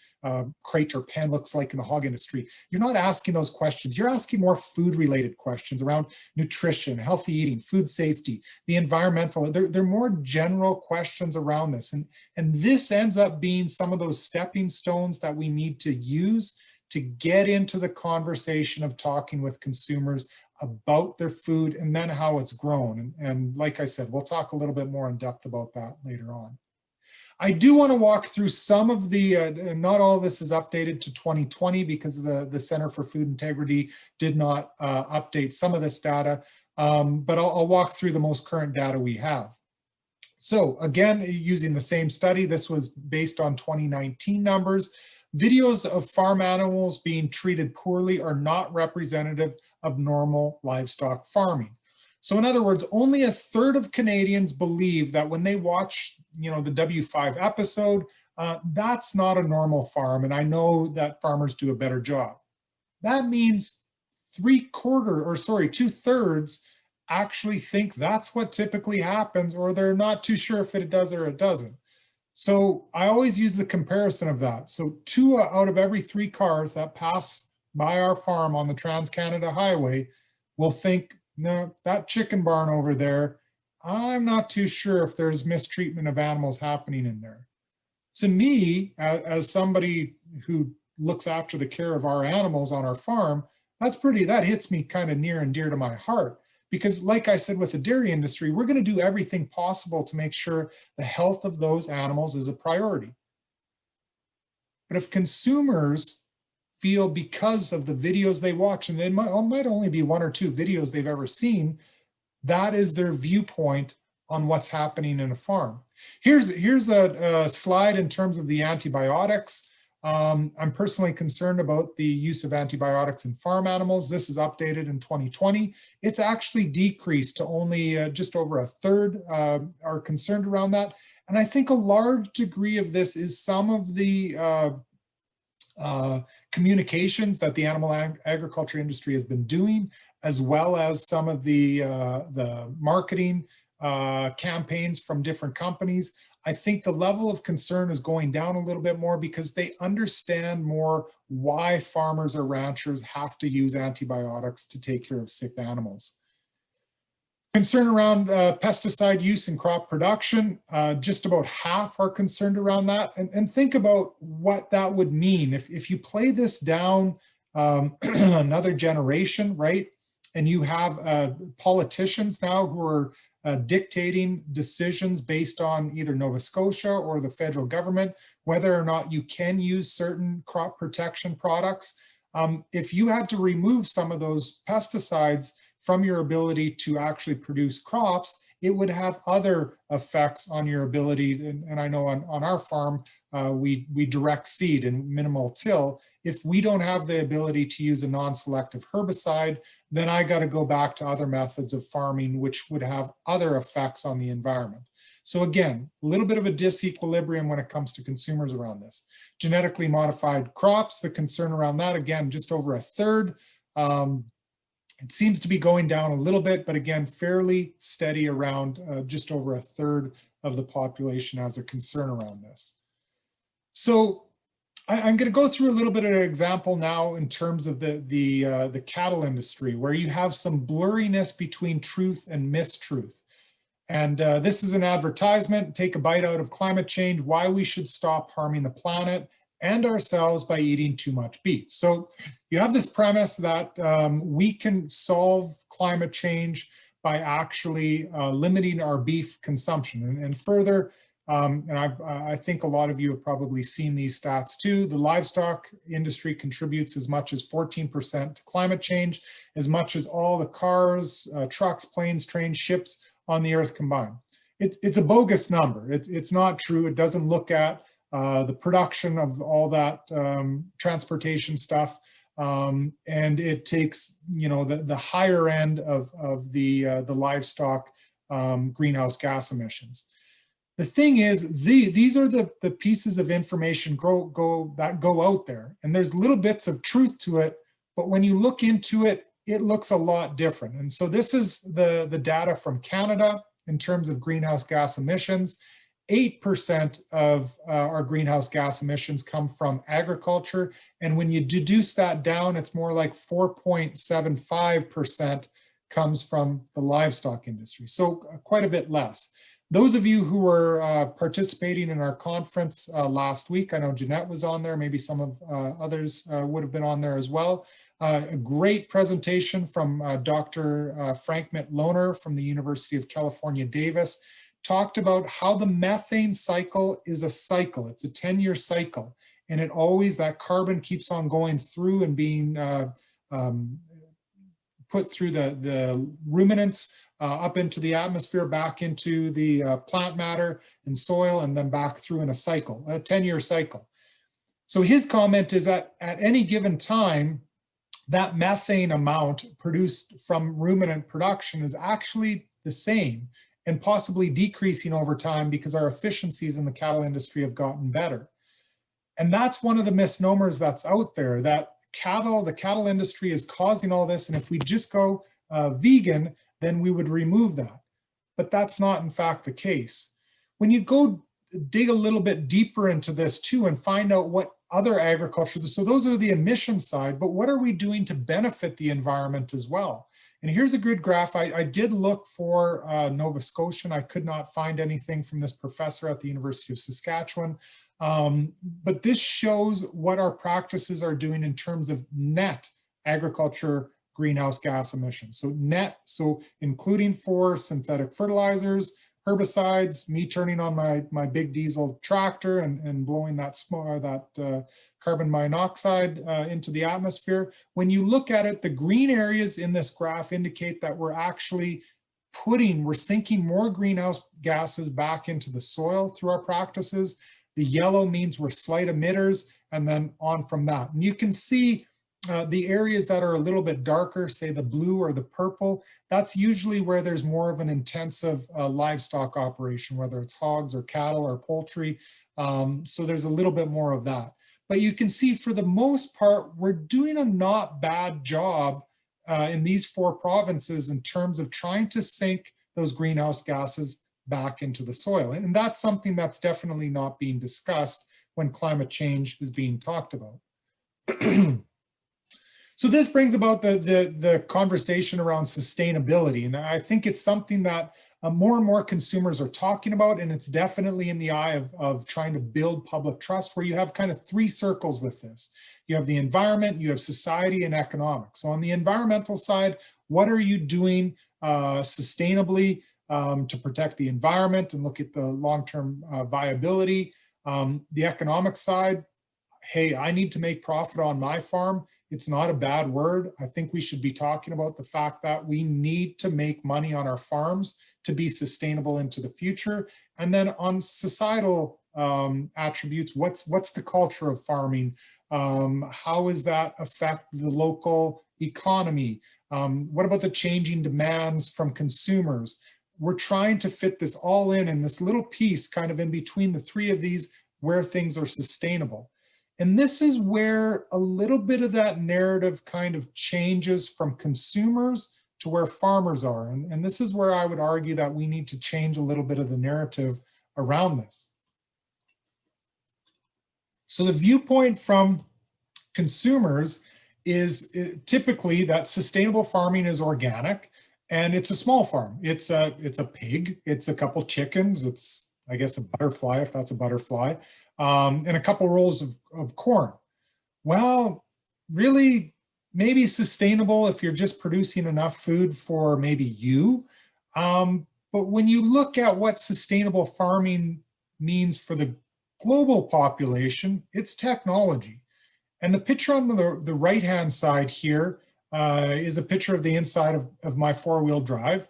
crate or pen looks like in the hog industry. You're not asking those questions. You're asking more food related questions around nutrition, healthy eating, food safety, the environmental. They're more general questions around this. And this ends up being some of those stepping stones that we need to use to get into the conversation of talking with consumers about their food and then how it's grown. And like I said, we'll talk a little bit more in depth about that later on. I do want to walk through some of the, not all of this is updated to 2020 because the Center for Food Integrity did not update some of this data, but I'll walk through the most current data we have. So again, using the same study, this was based on 2019 numbers. Videos of farm animals being treated poorly are not representative of normal livestock farming. So in other words, only a third of Canadians believe that when they watch, the W5 episode, that's not a normal farm. And I know that farmers do a better job. That means 2/3 actually think that's what typically happens, or they're not too sure if it does or it doesn't. So I always use the comparison of that. So 2 out of every 3 cars that pass by our farm on the Trans-Canada Highway will think, no, that chicken barn over there, I'm not too sure if there's mistreatment of animals happening in there. To me, as somebody who looks after the care of our animals on our farm, that hits me kind of near and dear to my heart. Because like I said, with the dairy industry, we're going to do everything possible to make sure the health of those animals is a priority. But if consumers feel because of the videos they watch, and it might only be 1 or 2 videos they've ever seen, that is their viewpoint on what's happening in a farm. Here's a slide in terms of the antibiotics. I'm personally concerned about the use of antibiotics in farm animals. This is updated in 2020. It's actually decreased to only just over a third are concerned around that. And I think a large degree of this is some of the communications that the animal agriculture industry has been doing, as well as some of the marketing campaigns from different companies. I think the level of concern is going down a little bit more because they understand more why farmers or ranchers have to use antibiotics to take care of sick animals. Concern around pesticide use in crop production, just about half are concerned around that. And think about what that would mean. If you play this down another generation, right? And you have politicians now who are dictating decisions based on either Nova Scotia or the federal government, whether or not you can use certain crop protection products. If you had to remove some of those pesticides from your ability to actually produce crops, it would have other effects on your ability. And I know on our farm, we direct seed and minimal till. If we don't have the ability to use a non-selective herbicide, then I got to go back to other methods of farming, which would have other effects on the environment. So again, a little bit of a disequilibrium when it comes to consumers around this. Genetically modified crops, the concern around that, again, just over a third. It seems to be going down a little bit, but again, fairly steady around just over a third of the population has a concern around this. So I'm going to go through a little bit of an example now in terms of the cattle industry, where you have some blurriness between truth and mistruth. And this is an advertisement, take a bite out of climate change, why we should stop harming the planet and ourselves by eating too much beef. So you have this premise that we can solve climate change by actually limiting our beef consumption. And further, and I think a lot of you have probably seen these stats too, the livestock industry contributes as much as 14% to climate change, as much as all the cars, trucks, planes, trains, ships on the earth combined. It's a bogus number. It's not true. It doesn't look at the production of all that transportation stuff, and it takes the higher end of the livestock greenhouse gas emissions. The thing is, these are the pieces of information that go out there, and there's little bits of truth to it, but when you look into it, it looks a lot different. And so this is the data from Canada in terms of greenhouse gas emissions. 8% of our greenhouse gas emissions come from agriculture. And when you deduce that down, it's more like 4.75% comes from the livestock industry. So quite a bit less. Those of you who were participating in our conference last week, I know Jeanette was on there, maybe some of others would have been on there as well. A great presentation from Dr. Frank Mitloner from the University of California, Davis, talked about how the methane cycle is a cycle. It's a 10-year cycle. And it always, that carbon keeps on going through and being put through the ruminants up into the atmosphere, back into the plant matter and soil, and then back through in a cycle, a 10-year cycle. So his comment is that at any given time, that methane amount produced from ruminant production is actually the same and possibly decreasing over time because our efficiencies in the cattle industry have gotten better. And that's one of the misnomers that's out there, that the cattle industry is causing all this, and if we just go vegan, then we would remove that. But that's not in fact the case. When you go dig a little bit deeper into this too and find out what other agriculture, so those are the emission side, but what are we doing to benefit the environment as well? And here's a good graph. I did look for Nova Scotian. I could not find anything from this professor at the University of Saskatchewan. But this shows what our practices are doing in terms of net agriculture greenhouse gas emissions. So net, so including for synthetic fertilizers, herbicides, me turning on my big diesel tractor and blowing that carbon monoxide into the atmosphere. When you look at it, the green areas in this graph indicate that we're actually we're sinking more greenhouse gases back into the soil through our practices. The yellow means we're slight emitters, and then on from that. And you can see the areas that are a little bit darker, say the blue or the purple, that's usually where there's more of an intensive livestock operation, whether it's hogs or cattle or poultry. So there's a little bit more of that. But you can see for the most part, we're doing a not bad job in these 4 provinces in terms of trying to sink those greenhouse gases back into the soil. And that's something that's definitely not being discussed when climate change is being talked about. So this brings about the conversation around sustainability. And I think it's something that more and more consumers are talking about, and it's definitely in the eye of trying to build public trust, where you have kind of 3 circles with this. You have the environment, you have society, and economics. So on the environmental side, what are you doing sustainably to protect the environment and look at the long-term viability? The economic side, hey, I need to make profit on my farm. It's not a bad word. I think we should be talking about the fact that we need to make money on our farms to be sustainable into the future. And then on societal attributes, what's the culture of farming? How does that affect the local economy? What about the changing demands from consumers? We're trying to fit this all in this little piece kind of in between the 3 of these where things are sustainable. And this is where a little bit of that narrative kind of changes from consumers to where farmers are. And this is where I would argue that we need to change a little bit of the narrative around this. So the viewpoint from consumers is typically that sustainable farming is organic, and it's a small farm. It's a pig, it's a couple chickens, it's, I guess, a butterfly, if that's a butterfly, and a couple rows of corn. Well, really, maybe sustainable if you're just producing enough food for maybe you. But when you look at what sustainable farming means for the global population, it's technology. And the picture on the right-hand side here is a picture of the inside of my 4-wheel drive.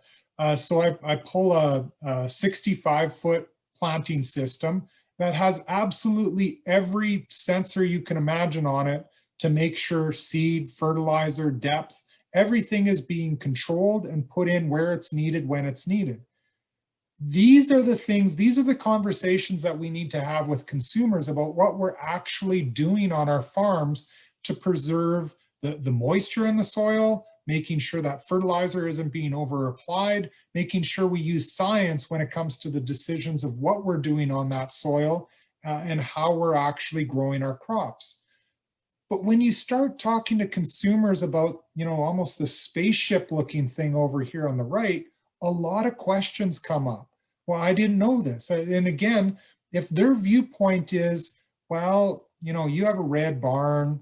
So I pull a 65-foot planting system that has absolutely every sensor you can imagine on it to make sure seed, fertilizer, depth, everything is being controlled and put in where it's needed when it's needed. These are the things, these are the conversations that we need to have with consumers about what we're actually doing on our farms to preserve the moisture in the soil, making sure that fertilizer isn't being over applied, making sure we use science when it comes to the decisions of what we're doing on that soil and how we're actually growing our crops. But when you start talking to consumers about, almost the spaceship looking thing over here on the right, a lot of questions come up. Well, I didn't know this. And again, if their viewpoint is, well, you have a red barn,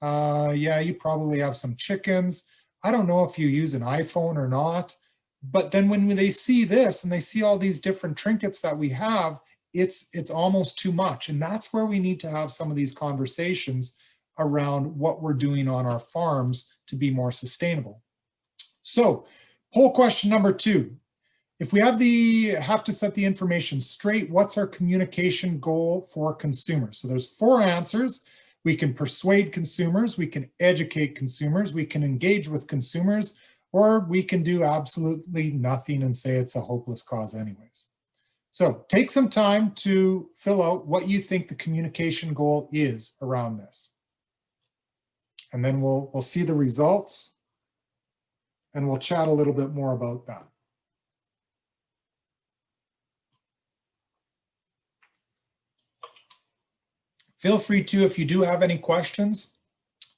yeah, you probably have some chickens. I don't know if you use an iPhone or not. But then when they see this and they see all these different trinkets that we have, it's almost too much. And that's where we need to have some of these conversations around what we're doing on our farms to be more sustainable. So poll question number 2. If we have to set the information straight, what's our communication goal for consumers? So there's 4 answers. We can persuade consumers, we can educate consumers, we can engage with consumers, or we can do absolutely nothing and say it's a hopeless cause anyways. So take some time to fill out what you think the communication goal is around this. And then we'll see the results and we'll chat a little bit more about that. Feel free to, if you do have any questions,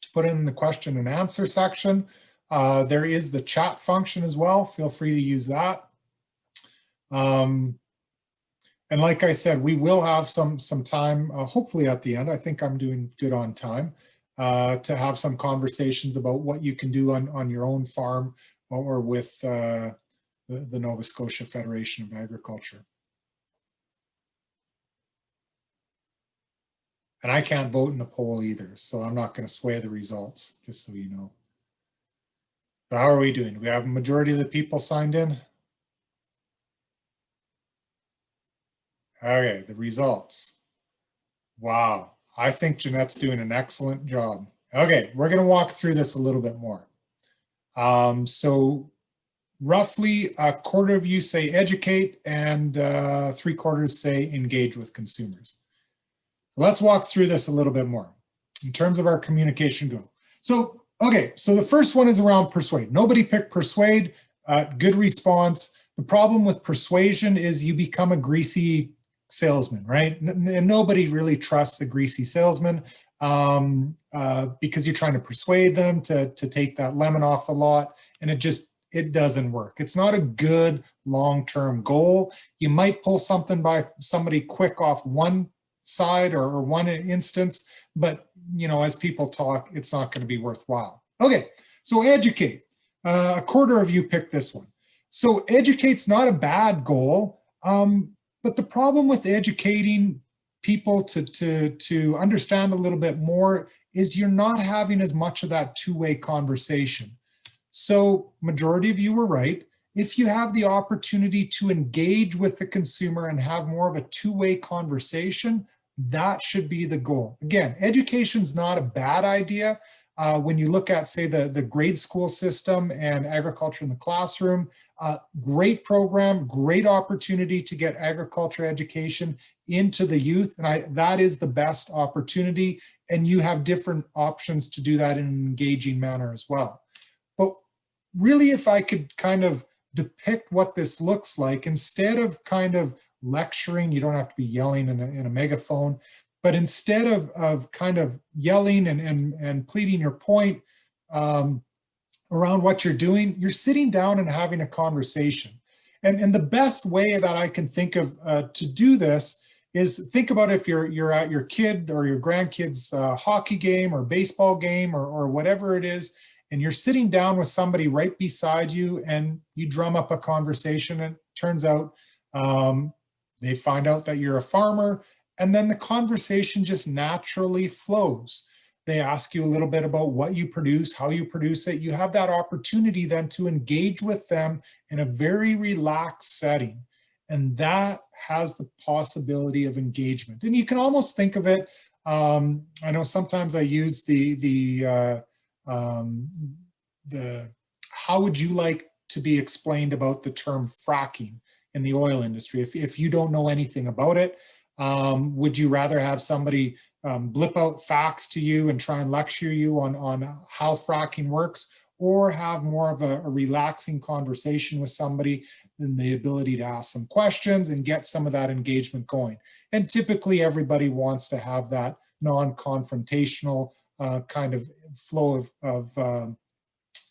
to put in the question and answer section. There is the chat function as well. Feel free to use that. And like I said, we will have some time, hopefully at the end. I think I'm doing good on time, to have some conversations about what you can do on your own farm or with the Nova Scotia Federation of Agriculture. And I can't vote in the poll either, so I'm not going to sway the results, just so you know. So how are we doing? Do we have a majority of the people signed in? Okay, the results. Wow, I think Jeanette's doing an excellent job. Okay, we're going to walk through this a little bit more. So roughly a quarter of you say educate and 3/4 say engage with consumers. Let's walk through this a little bit more in terms of our communication goal. So, okay, so the first one is around persuade. Nobody picked persuade, good response. The problem with persuasion is you become a greasy salesman, right? And nobody really trusts a greasy salesman because you're trying to persuade them to take that lemon off the lot, and it doesn't work. It's not a good long-term goal. You might pull something by somebody quick off one side or one instance, but as people talk, it's not going to be worthwhile. Okay, so educate. A quarter of you picked this one. So educate's not a bad goal, but the problem with educating people to understand a little bit more is you're not having as much of that two-way conversation. So majority of you were right. If you have the opportunity to engage with the consumer and have more of a two-way conversation, that should be the goal. Again, education's not a bad idea. When you look at, say, the grade school system and agriculture in the classroom, great program, great opportunity to get agriculture education into the youth. And that is the best opportunity. And you have different options to do that in an engaging manner as well. But really, if I could kind of depict what this looks like, instead of kind of lecturing, you don't have to be yelling in a megaphone, but instead of kind of yelling and pleading your point around what you're doing, you're sitting down and having a conversation. And the best way that I can think of to do this is think about if you're at your kid or your grandkid's hockey game or baseball game or whatever it is, and you're sitting down with somebody right beside you and you drum up a conversation, and it turns out they find out that you're a farmer, and then the conversation just naturally flows. They ask you a little bit about what you produce, how you produce it. You have that opportunity then to engage with them in a very relaxed setting. And that has the possibility of engagement. And you can almost think of it, I know sometimes I use the how would you like to be explained about the term fracking in the oil industry? If you don't know anything about it, would you rather have somebody blip out facts to you and try and lecture you on how fracking works, or have more of a relaxing conversation with somebody and the ability to ask some questions and get some of that engagement going? And typically everybody wants to have that non-confrontational kind of flow of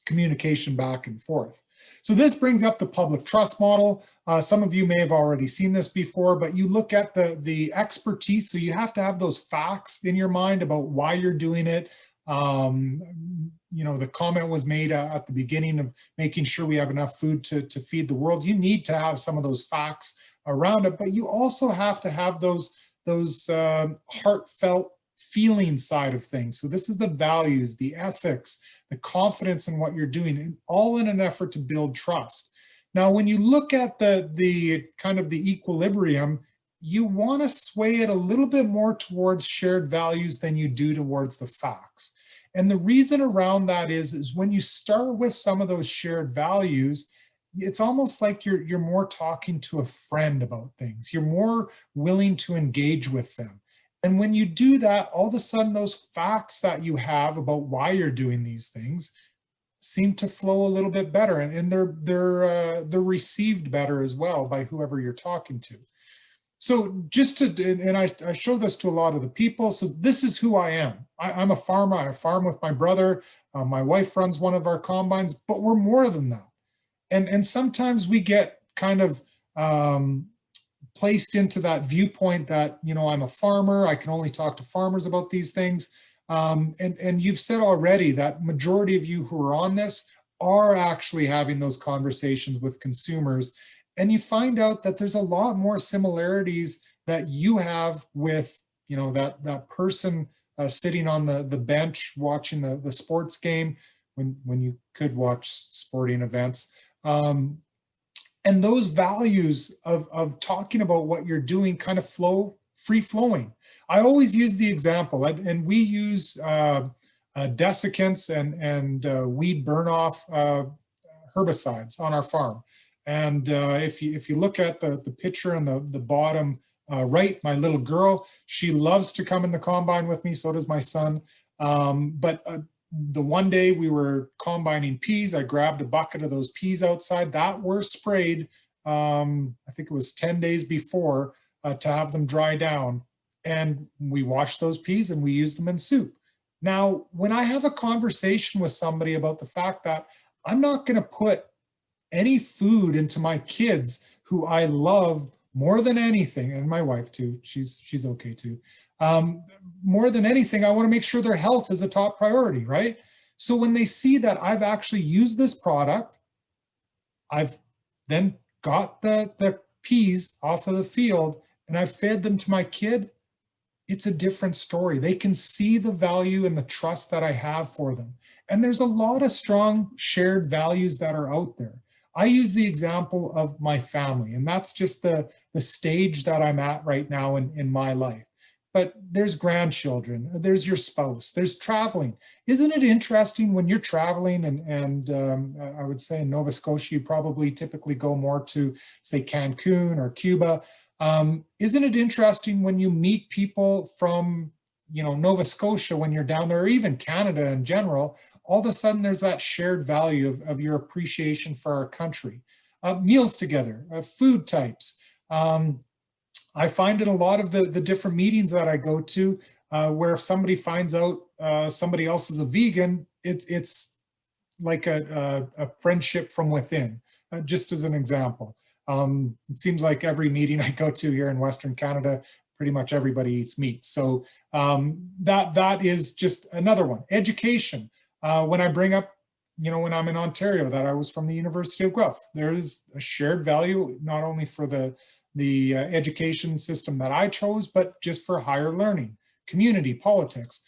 communication back and forth. So this brings up the public trust model. Some of you may have already seen this before, but you look at the expertise. So you have to have those facts in your mind about why you're doing it. the comment was made at the beginning of making sure we have enough food to feed the world. You need to have some of those facts around it, but you also have to have those heartfelt feeling side of things. So this is the values, the ethics, the confidence in what you're doing, and all in an effort to build trust. Now, when you look at the kind of the equilibrium, you want to sway it a little bit more towards shared values than you do towards the facts. And the reason around that is when you start with some of those shared values, it's almost like you're more talking to a friend about things. You're more willing to engage with them. And when you do that, all of a sudden those facts that you have about why you're doing these things seem to flow a little bit better, and they're received better as well by whoever you're talking to. So just to, and I show this to a lot of the people, so this is who I am. I'm a farmer. I farm with my brother. My wife runs one of our combines, but we're more than that. And sometimes we get kind of placed into that viewpoint that, I'm a farmer, I can only talk to farmers about these things. And you've said already that majority of you who are on this are actually having those conversations with consumers. And you find out that there's a lot more similarities that you have with, that person sitting on the bench watching the sports game when you could watch sporting events. And those values of talking about what you're doing kind of flow, free flowing. I always use the example, and we use desiccants and weed burn off herbicides on our farm. And if you look at the picture in the bottom right, my little girl, she loves to come in the combine with me. So does my son. But the one day we were combining peas, I grabbed a bucket of those peas outside that were sprayed. I think it was 10 days before to have them dry down. And we washed those peas and we used them in soup. Now, when I have a conversation with somebody about the fact that I'm not going to put any food into my kids who I love more than anything, and my wife too, she's okay too. More than anything, I want to make sure their health is a top priority, right? So when they see that I've actually used this product, I've then got the peas off of the field and I've fed them to my kid, it's a different story. They can see the value and the trust that I have for them. And there's a lot of strong shared values that are out there. I use the example of my family, and that's just the stage that I'm at right now in my life. But there's grandchildren, there's your spouse, there's traveling. Isn't it interesting when you're traveling and I would say in Nova Scotia, you probably typically go more to say Cancun or Cuba. Isn't it interesting when you meet people from, Nova Scotia when you're down there, or even Canada in general, all of a sudden there's that shared value of your appreciation for our country. Meals together, food types. I find in a lot of the different meetings that I go to, where if somebody finds out somebody else is a vegan, it's like a friendship from within, just as an example. It seems like every meeting I go to here in Western Canada, pretty much everybody eats meat. So that is just another one. Education. When I bring up, when I'm in Ontario, that I was from the University of Guelph, there is a shared value, not only for the education system that I chose, but just for higher learning, community, politics.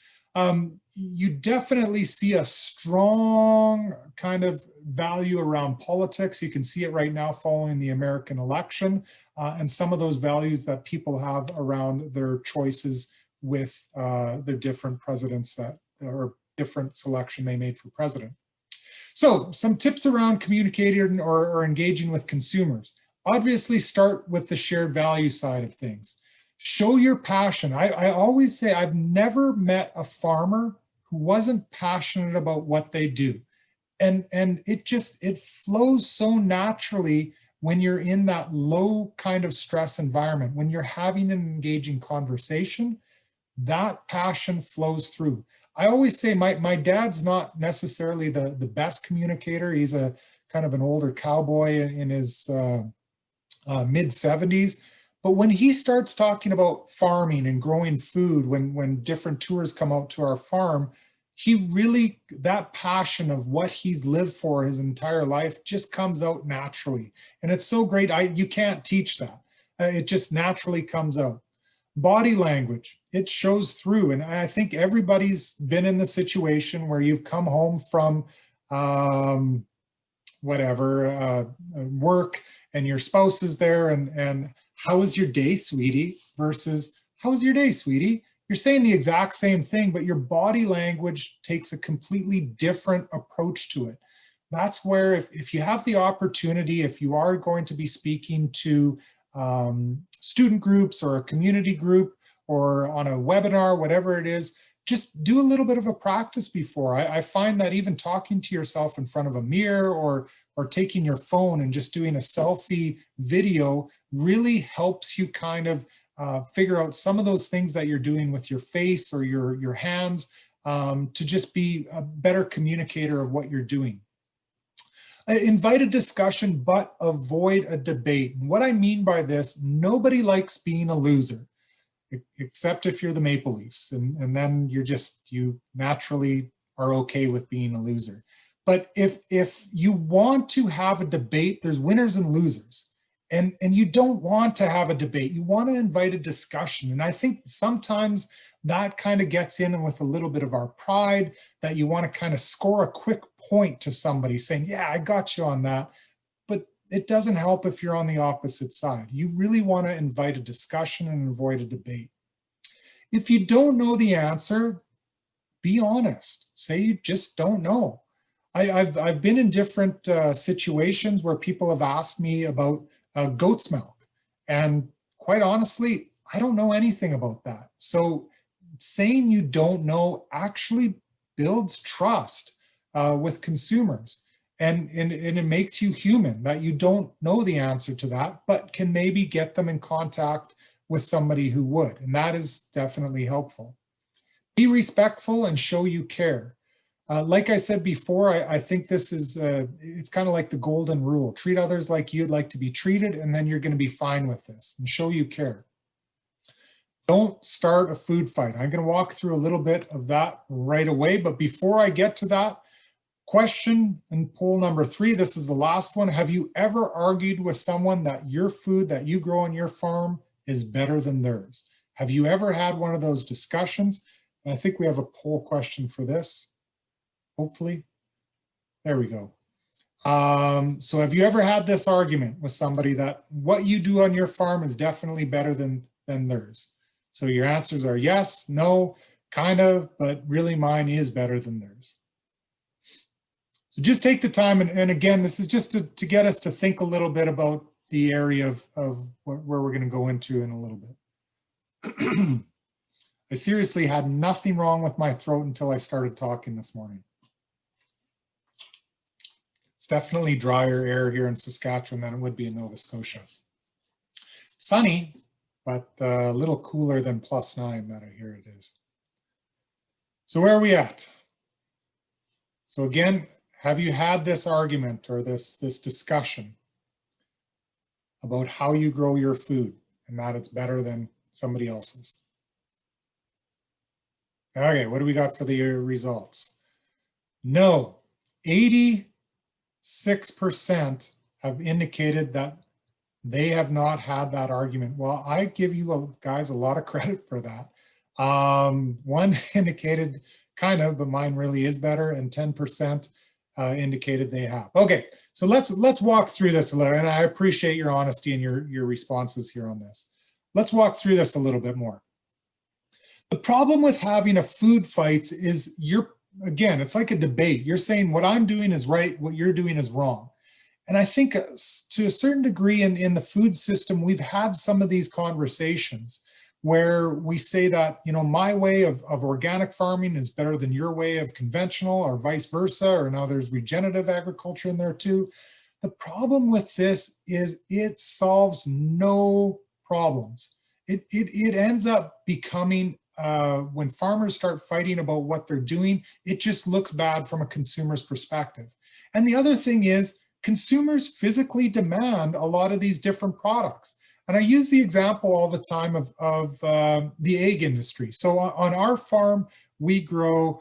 You definitely see a strong kind of value around politics. You can see it right now following the American election, and some of those values that people have around their choices with their different presidents or different selection they made for president. So some tips around communicating or engaging with consumers. Obviously start with the shared value side of things. Show your passion. I always say I've never met a farmer who wasn't passionate about what they do. And it flows so naturally when you're in that low kind of stress environment. When you're having an engaging conversation, that passion flows through. I always say my dad's not necessarily the best communicator. He's a kind of an older cowboy in his mid 70s. But when he starts talking about farming and growing food, when different tours come out to our farm, he really, that passion of what he's lived for his entire life just comes out naturally. And it's so great. You can't teach that. It just naturally comes out. Body language, it shows through. And I think everybody's been in the situation where you've come home from work, and your spouse is there, and how was your day, sweetie, versus how was your day, sweetie? You're saying the exact same thing, but your body language takes a completely different approach to it. That's where if you have the opportunity, if you are going to be speaking to student groups or a community group or on a webinar, whatever it is, just do a little bit of a practice before. I find that even talking to yourself in front of a mirror or taking your phone and just doing a selfie video really helps you kind of figure out some of those things that you're doing with your face or your hands to just be a better communicator of what you're doing. Invite a discussion, but avoid a debate. And what I mean by this, nobody likes being a loser, except if you're the Maple Leafs. And then you naturally are okay with being a loser. But if you want to have a debate, there's winners and losers. And you don't want to have a debate. You want to invite a discussion. And I think sometimes that kind of gets in with a little bit of our pride, that you want to kind of score a quick point to somebody saying, yeah, I got you on that. But it doesn't help if you're on the opposite side. You really want to invite a discussion and avoid a debate. If you don't know the answer, be honest. Say you just don't know. I've been in different situations where people have asked me about goat's milk. And quite honestly, I don't know anything about that. So saying you don't know actually builds trust with consumers. And it makes you human, that you don't know the answer to that, but can maybe get them in contact with somebody who would. And that is definitely helpful. Be respectful and show you care. Like I said before, I think this is, it's kind of like the golden rule. Treat others like you'd like to be treated, and then you're going to be fine with this, and show you care. Don't start a food fight. I'm going to walk through a little bit of that right away. But before I get to that, question and poll number 3, this is the last one. Have you ever argued with someone that your food that you grow on your farm is better than theirs? Have you ever had one of those discussions? And I think we have a poll question for this. Hopefully. There we go. So have you ever had this argument with somebody that what you do on your farm is definitely better than theirs? So your answers are yes, no, kind of, but really mine is better than theirs. So just take the time, and again, this is just to get us to think a little bit about the area of where we're going to go into in a little bit. I seriously had nothing wrong with my throat until I started talking this morning. It's definitely drier air here in Saskatchewan than it would be in Nova Scotia. Sunny, but a little cooler than +9 that I hear it is. So where are we at? So again, have you had this argument or this discussion about how you grow your food and that it's better than somebody else's? Okay, what do we got for the results? No, 86% have indicated that they have not had that argument. Well, I give you guys a lot of credit for that. One indicated kind of, but mine really is better, and 10% indicated they have. Okay, so let's walk through this a little, and I appreciate your honesty and your responses here on this. Let's walk through this a little bit more. The problem with having a food fight is again, it's like a debate. You're saying what I'm doing is right, what you're doing is wrong. And I think to a certain degree in the food system, we've had some of these conversations where we say that, you know, my way of organic farming is better than your way of conventional, or vice versa, or now there's regenerative agriculture in there too. The problem with this is it solves no problems. It ends up becoming, when farmers start fighting about what they're doing, it just looks bad from a consumer's perspective. And the other thing is, consumers physically demand a lot of these different products. And I use the example all the time of the egg industry. So on our farm, we grow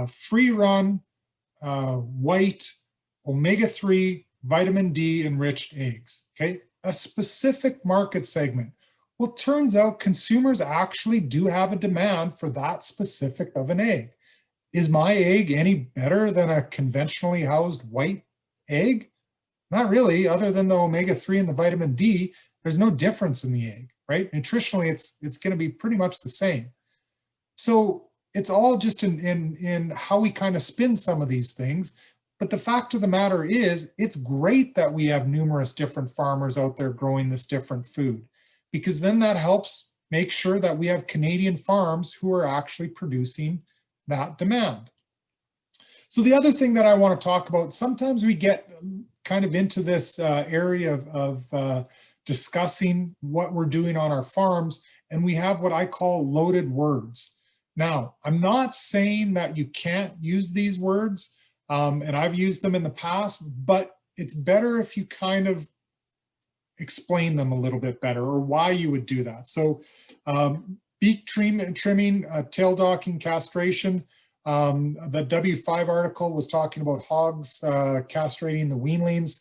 free-run, white, omega-3, vitamin D enriched eggs, okay? A specific market segment. Well, it turns out consumers actually do have a demand for that specific of an egg. Is my egg any better than a conventionally housed white egg? Not really, other than the omega-3 and the vitamin D. There's no difference in the egg, right? Nutritionally, it's going to be pretty much the same. So it's all just in how we kind of spin some of these things. But the fact of the matter is, it's great that we have numerous different farmers out there growing this different food, because then that helps make sure that we have Canadian farms who are actually producing that demand. So the other thing that I want to talk about, sometimes we get kind of into this area of discussing what we're doing on our farms, and we have what I call loaded words. Now, I'm not saying that you can't use these words, and I've used them in the past, but it's better if you kind of explain them a little bit better, or why you would do that. So beak trimming, tail docking, castration. The W5 article was talking about hogs castrating the weanlings.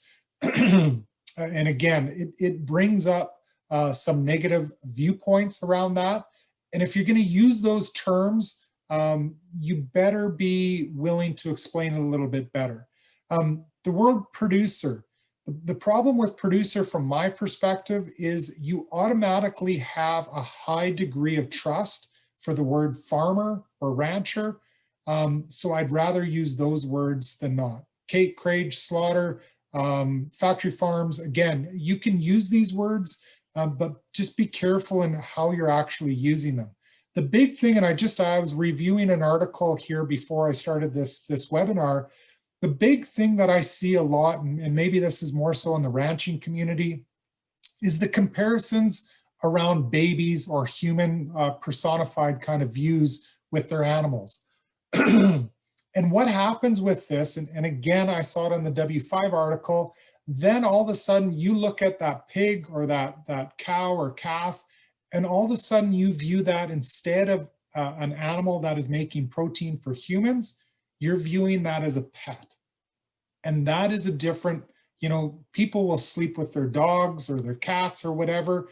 And again, it brings up some negative viewpoints around that. And if you're going to use those terms, you better be willing to explain it a little bit better. The word producer. The problem with producer from my perspective is you automatically have a high degree of trust for the word farmer or rancher. So I'd rather use those words than not. Cake, crage, slaughter, factory farms. Again, you can use these words, but just be careful in how you're actually using them. The big thing, and I was reviewing an article here before I started this webinar. The big thing that I see a lot, and maybe this is more so in the ranching community, is the comparisons around babies or human personified kind of views with their animals. And what happens with this, and again, I saw it in the W5 article, then all of a sudden you look at that pig or that cow or calf, and all of a sudden you view that instead of an animal that is making protein for humans, you're viewing that as a pet. And that is a different, people will sleep with their dogs or their cats or whatever.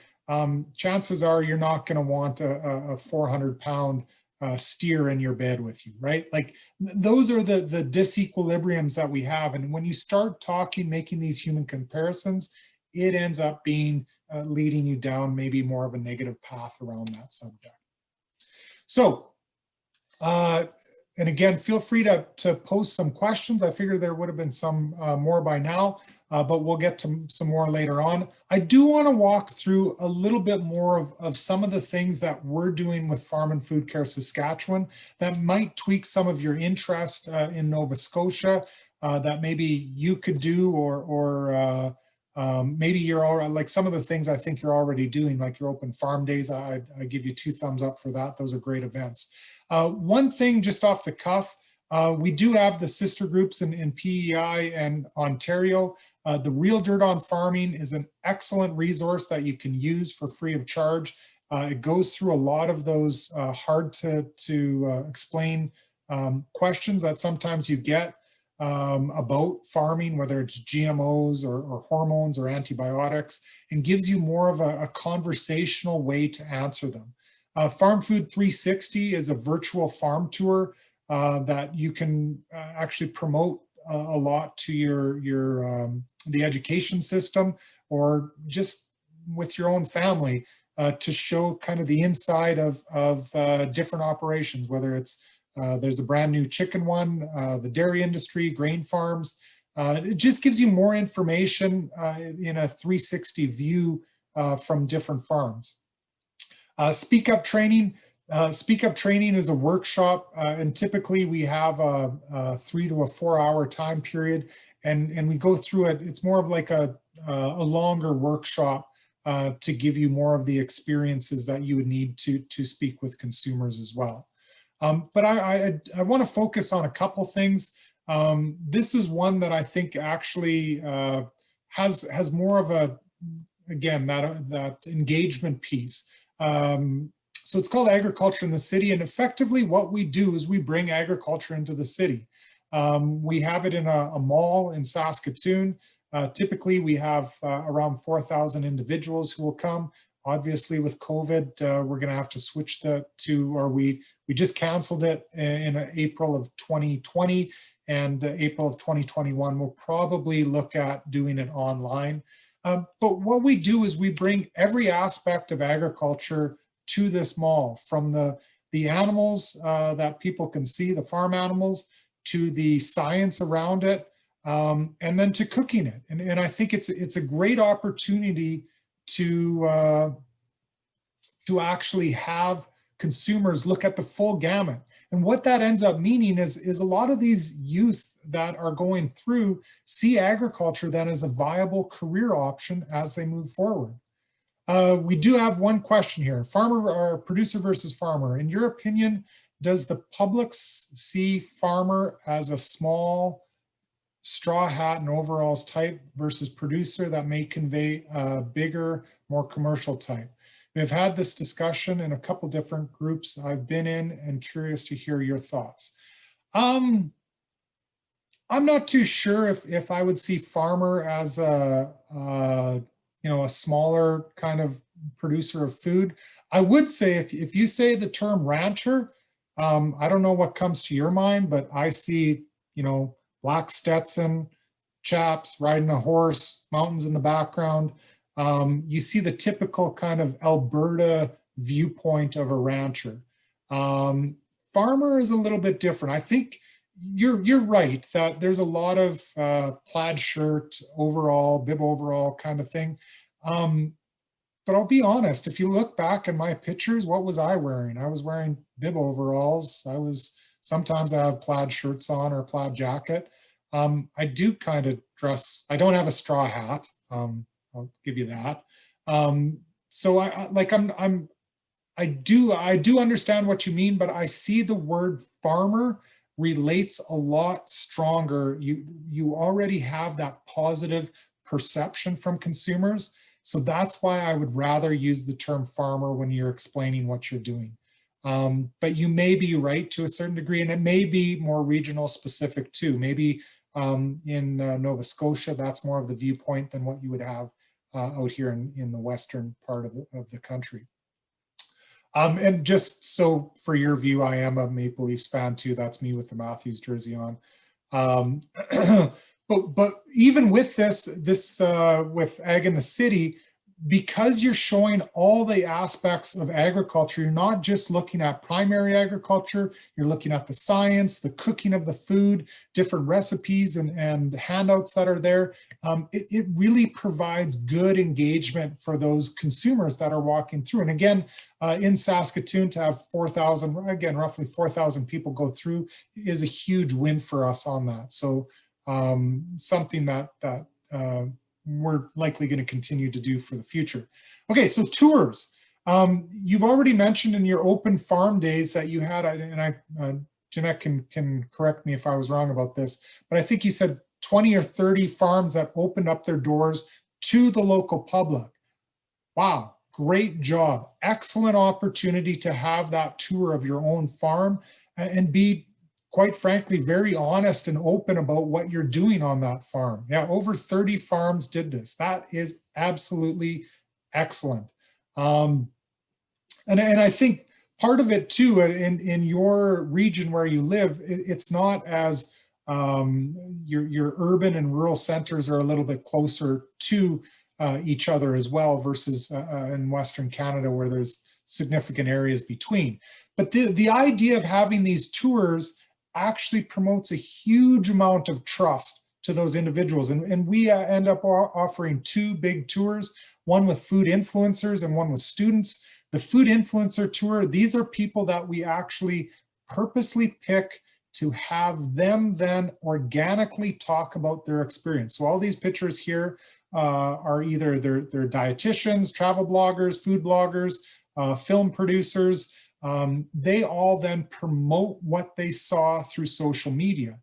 Chances are you're not going to want a 400-pound steer in your bed with you, right? Like those are the disequilibriums that we have. And when you start making these human comparisons, it ends up being leading you down maybe more of a negative path around that subject. So, and again, feel free to post some questions. I figured there would have been some more by now, but we'll get to some more later on. I do want to walk through a little bit more of some of the things that we're doing with Farm and Food Care Saskatchewan that might tweak some of your interest in Nova Scotia that maybe you could do, or maybe you're already, like some of the things I think you're already doing, like your open farm days. I give you 2 thumbs up for that. Those are great events. One thing just off the cuff, we do have the sister groups in PEI and Ontario. The Real Dirt on Farming is an excellent resource that you can use for free of charge. It goes through a lot of those hard to explain questions that sometimes you get about farming, whether it's GMOs or hormones or antibiotics, and gives you more of a conversational way to answer them. Farm Food 360 is a virtual farm tour that you can actually promote a lot to the education system, or just with your own family to show kind of the inside of different operations, whether it's there's a brand new chicken one, the dairy industry, grain farms. It just gives you more information in a 360 view from different farms. Speak Up Training. Speak Up Training is a workshop, and typically we have a 3 to 4 hour time period, and we go through it. It's more of like a longer workshop to give you more of the experiences that you would need to speak with consumers as well. But I want to focus on a couple things. This is one that I think actually has more of again, that engagement piece. So it's called Agriculture in the City, and effectively what we do is we bring agriculture into the city. We have it in a mall in Saskatoon. Typically we have around 4,000 individuals who will come. Obviously with COVID, we're gonna have to switch we just canceled it in April of 2020, and April of 2021, we'll probably look at doing it online. But what we do is we bring every aspect of agriculture to this mall, from the animals that people can see, the farm animals, to the science around it, and then to cooking it. And I think it's a great opportunity to actually have consumers look at the full gamut. And what that ends up meaning is a lot of these youth that are going through see agriculture then as a viable career option as they move forward. We do have one question here. Farmer or producer versus farmer. In your opinion, does the public see farmer as a small straw hat and overalls type versus producer that may convey a bigger, more commercial type? We've had this discussion in a couple different groups I've been in, and curious to hear your thoughts. I'm not too sure if I would see farmer as a smaller kind of producer of food. I would say if you say the term rancher, I don't know what comes to your mind, but I see, black Stetson, chaps riding a horse, mountains in the background. You see the typical kind of Alberta viewpoint of a rancher. Farmer is a little bit different. I think you're right that there's a lot of plaid shirt, overall, bib overall kind of thing. But I'll be honest, if you look back at my pictures, what was I wearing? I was wearing bib overalls. Sometimes I have plaid shirts on or a plaid jacket. I do kind of dress, I don't have a straw hat. I'll give you that. So I do understand what you mean, but I see the word farmer relates a lot stronger. You already have that positive perception from consumers. So that's why I would rather use the term farmer when you're explaining what you're doing. But you may be right to a certain degree, and it may be more regional specific too. Maybe in Nova Scotia, that's more of the viewpoint than what you would have out here in the western part of the country. And just so for your view, I am a Maple Leafs fan too. That's me with the Matthews jersey on. But even with this with Ag in the City, because you're showing all the aspects of agriculture, you're not just looking at primary agriculture, you're looking at the science, the cooking of the food, different recipes and handouts that are there. It really provides good engagement for those consumers that are walking through. And again, in Saskatoon, to have 4,000, again, roughly 4,000 people go through is a huge win for us on that. So something that we're likely going to continue to do for the future. Okay, so tours. You've already mentioned in your open farm days that you had, and Jeanette can correct me if I was wrong about this, but I think you said 20 or 30 farms that opened up their doors to the local public. Wow, great job. Excellent opportunity to have that tour of your own farm and be, quite frankly, very honest and open about what you're doing on that farm. Yeah, over 30 farms did this. That is absolutely excellent. And I think part of it too, in your region where you live, it's not as your urban and rural centers are a little bit closer to each other as well versus in Western Canada where there's significant areas between. But the idea of having these tours actually promotes a huge amount of trust to those individuals. And we end up offering two big tours, one with food influencers and one with students. The food influencer tour, these are people that we actually purposely pick to have them then organically talk about their experience. So all these pictures here are either they're dietitians, travel bloggers, food bloggers, film producers. They all then promote what they saw through social media.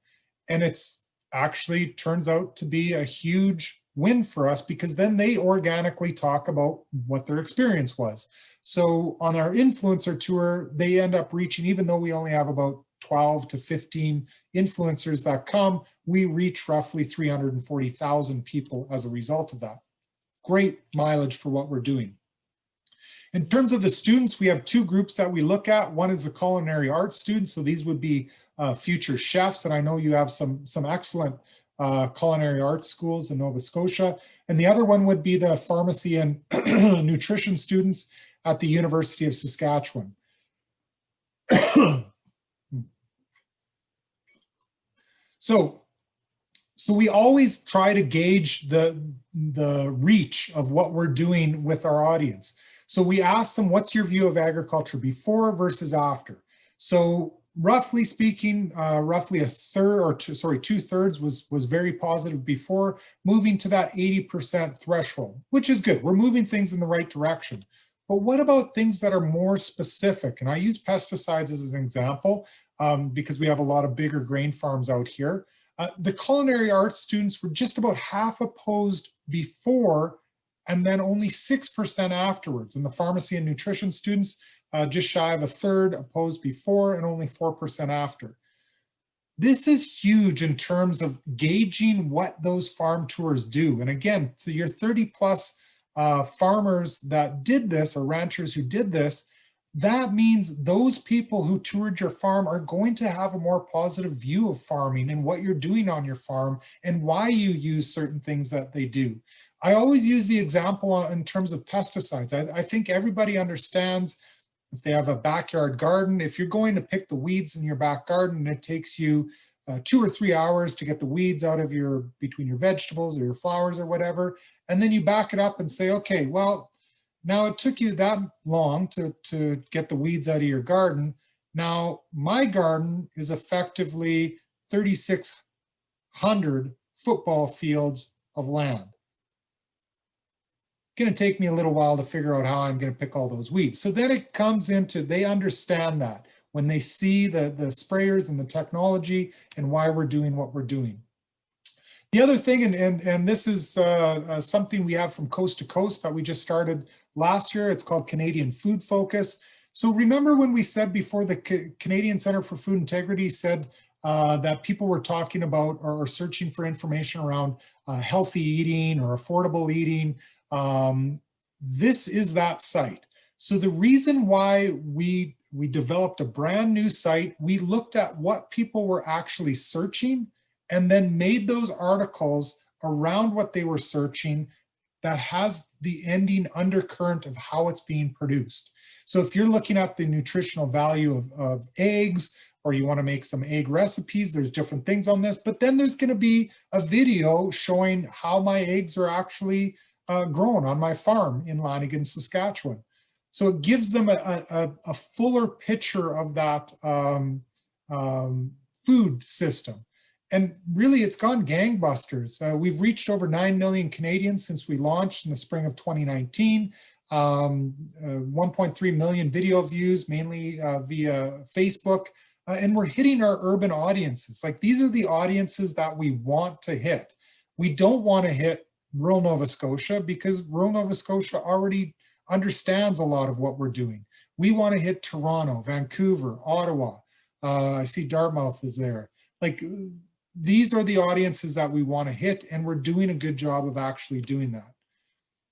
And it's actually turns out to be a huge win for us, because then they organically talk about what their experience was. So on our influencer tour, they end up reaching, even though we only have about 12 to 15 influencers that come, we reach roughly 340,000 people as a result of that. Great mileage for what we're doing. In terms of the students, we have two groups that we look at. One is the culinary arts students. So these would be future chefs. And I know you have some excellent culinary arts schools in Nova Scotia. And the other one would be the pharmacy and nutrition students at the University of Saskatchewan. So we always try to gauge the reach of what we're doing with our audience. So we ask them, what's your view of agriculture before versus after? So roughly speaking, roughly a third, or two-thirds was very positive before, moving to that 80% threshold, which is good. We're moving things in the right direction. But what about things that are more specific? And I use pesticides as an example because we have a lot of bigger grain farms out here. The culinary arts students were just about half opposed before, and then only 6% afterwards. And the pharmacy and nutrition students, just shy of a third opposed before and only 4% after. This is huge in terms of gauging what those farm tours do. And again, so your 30 plus farmers that did this, or ranchers who did this, that means those people who toured your farm are going to have a more positive view of farming and what you're doing on your farm and why you use certain things that they do. I always use the example in terms of pesticides. I think everybody understands, if they have a backyard garden, if you're going to pick the weeds in your back garden and it takes you 2 or 3 hours to get the weeds out of between your vegetables or your flowers or whatever, and then you back it up and say, okay, well, now it took you that long to get the weeds out of your garden. Now my garden is effectively 3,600 football fields of land. Going to take me a little while to figure out how I'm going to pick all those weeds. So then it comes into, they understand that when they see the sprayers and the technology and why we're doing what we're doing. The other thing, and this is something we have from Coast to Coast that we just started last year. It's called Canadian Food Focus. So remember when we said before, the Canadian Centre for Food Integrity said that people were talking about or searching for information around healthy eating or affordable eating. This is that site. So the reason why we developed a brand new site, we looked at what people were actually searching and then made those articles around what they were searching that has the ending undercurrent of how it's being produced. So if you're looking at the nutritional value of eggs, or you want to make some egg recipes, there's different things on this, but then there's going to be a video showing how my eggs are actually grown on my farm in Lanigan, Saskatchewan. So it gives them a fuller picture of that food system. And really, it's gone gangbusters. We've reached over 9 million Canadians since we launched in the spring of 2019. 1.3 million video views, mainly via Facebook. And we're hitting our urban audiences. Like, these are the audiences that we want to hit. We don't want to hit rural Nova Scotia because rural Nova Scotia already understands a lot of what we're doing. We want to hit Toronto, Vancouver, Ottawa. I see Dartmouth is there. Like, these are the audiences that we want to hit, and we're doing a good job of actually doing that.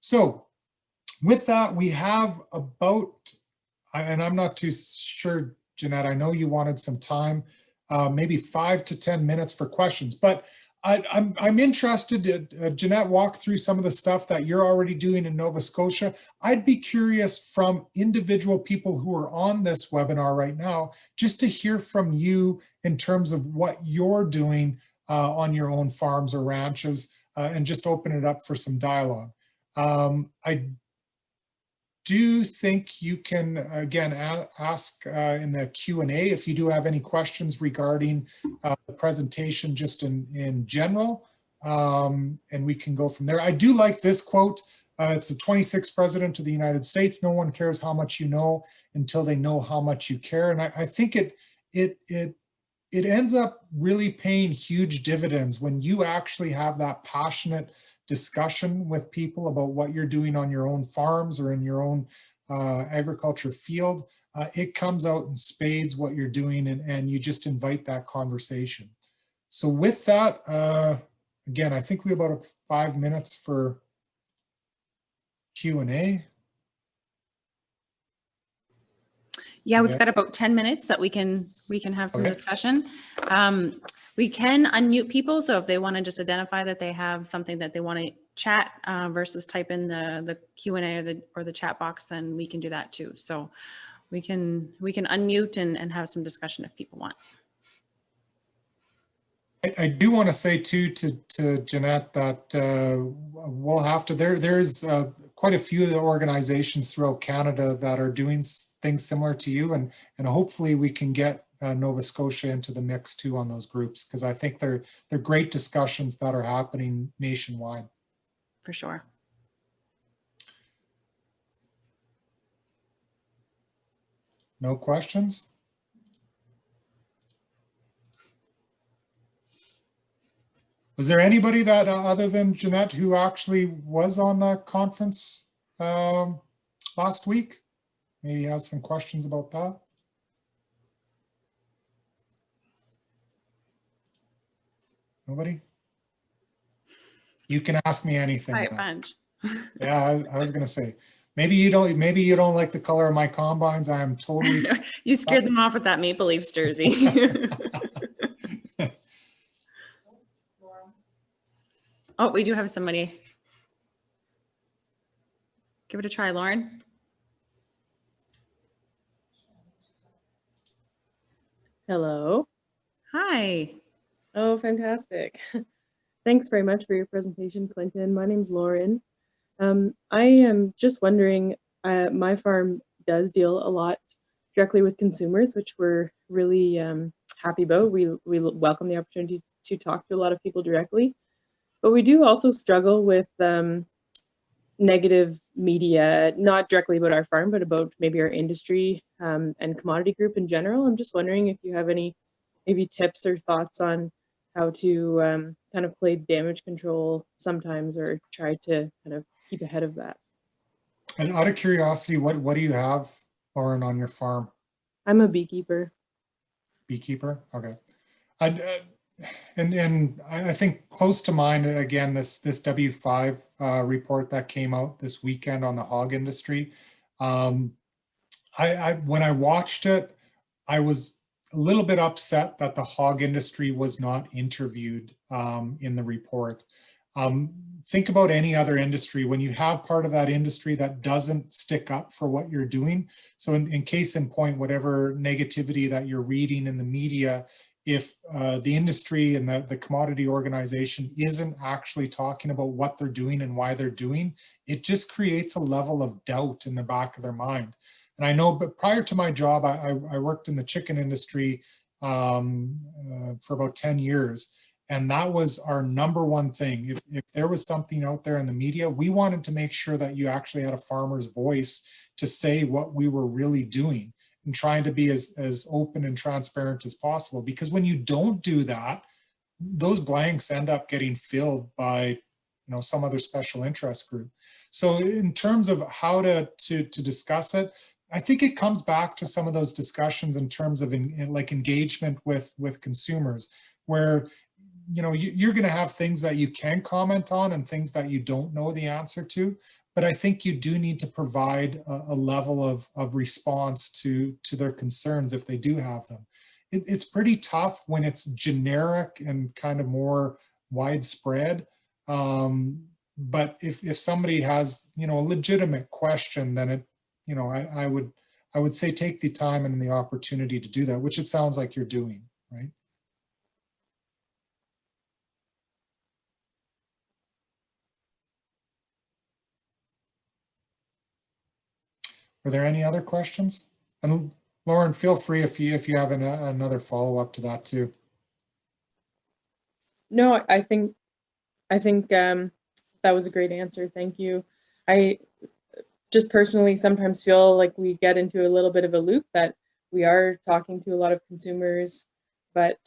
So with that, we have about, and I'm not too sure, Jeanette, I know you wanted some time, maybe 5 to 10 minutes for questions, but I'm interested. Jeanette walked through some of the stuff that you're already doing in Nova Scotia. I'd be curious from individual people who are on this webinar right now, just to hear from you in terms of what you're doing on your own farms or ranches, and just open it up for some dialogue. I do think you can, again, ask in the Q&A if you do have any questions regarding the presentation just in general, and we can go from there. I do like this quote. It's the 26th President of the United States. No one cares how much you know until they know how much you care. And I think it ends up really paying huge dividends when you actually have that passionate discussion with people about what you're doing on your own farms or in your own agriculture field, it comes out in spades what you're doing, and you just invite that conversation. So with that, again, I think we have about 5 minutes for Q&A. Yeah, we've got about 10 minutes that we can have some discussion. We can unmute people, so if they want to just identify that they have something that they want to chat versus type in the Q&A or the chat box, then we can do that too. So we can unmute and have some discussion if people want. I do want to say too to Jeanette that we'll have to, there's quite a few of the organizations throughout Canada that are doing things similar to you, and hopefully we can get Nova Scotia into the mix too on those groups, because I think they're great discussions that are happening nationwide. For sure. No questions? Was there anybody that other than Jeanette who actually was on the conference last week? Maybe have some questions about that. Nobody? You can ask me anything. Hi, Bunch. Yeah, I was gonna say, maybe you don't like the color of my combines. I am totally. You scared them off with that Maple Leafs jersey. Oh, we do have somebody. Give it a try, Lauren. Hello. Hi. Oh, fantastic. Thanks very much for your presentation, Clinton. My name's Lauren. I am just wondering, my farm does deal a lot directly with consumers, which we're really happy about. We welcome the opportunity to talk to a lot of people directly, but we do also struggle with negative media, not directly about our farm, but about maybe our industry and commodity group in general. I'm just wondering if you have any maybe tips or thoughts on how to kind of play damage control sometimes, or try to kind of keep ahead of that. And out of curiosity, what do you have, Lauren, on your farm? I'm a beekeeper. Beekeeper? Okay. And I think close to mind, again, this W5 report that came out this weekend on the hog industry. When I watched it, I was a little bit upset that the hog industry was not interviewed in the report. Think about any other industry when you have part of that industry that doesn't stick up for what you're doing. So in case in point, whatever negativity that you're reading in the media, if the industry and the commodity organization isn't actually talking about what they're doing and why they're doing, it just creates a level of doubt in the back of their mind. And I know, but prior to my job, I worked in the chicken industry for about 10 years. And that was our number one thing. If there was something out there in the media, we wanted to make sure that you actually had a farmer's voice to say what we were really doing, and trying to be as open and transparent as possible. Because when you don't do that, those blanks end up getting filled by some other special interest group. So in terms of how to discuss it, I think it comes back to some of those discussions in terms of like engagement with consumers, where you're going to have things that you can comment on and things that you don't know the answer to. But I think you do need to provide a level of response to their concerns if they do have them. It's pretty tough when it's generic and kind of more widespread. But if somebody has a legitimate question, then I would say take the time and the opportunity to do that, which it sounds like you're doing, right? Are there any other questions? And Lauren, feel free if you have another follow-up to that too. No, I think that was a great answer. Thank you. I just personally sometimes feel like we get into a little bit of a loop, that we are talking to a lot of consumers, but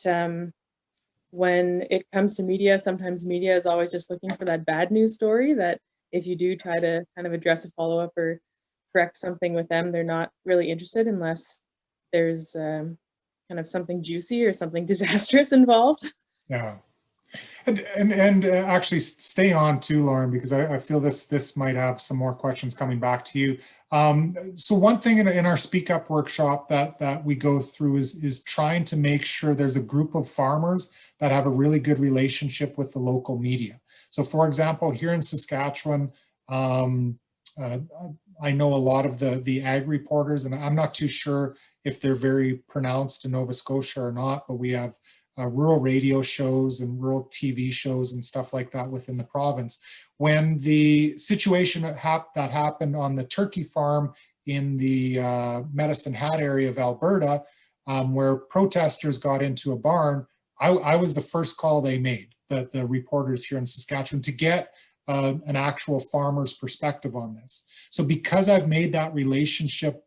when it comes to media, sometimes media is always just looking for that bad news story that if you do try to kind of address a follow-up or correct something with them, they're not really interested unless there's kind of something juicy or something disastrous involved. Yeah. And actually stay on too, Lauren, because I feel this might have some more questions coming back to you. So one thing in our Speak Up workshop that we go through is trying to make sure there's a group of farmers that have a really good relationship with the local media. So for example, here in Saskatchewan, I know a lot of the ag reporters, and I'm not too sure if they're very pronounced in Nova Scotia or not, but we have rural radio shows and rural TV shows and stuff like that within the province. When the situation that happened on the turkey farm in the Medicine Hat area of Alberta, where protesters got into a barn, I was the first call they made, the reporters here in Saskatchewan, to get an actual farmer's perspective on this. So because I've made that relationship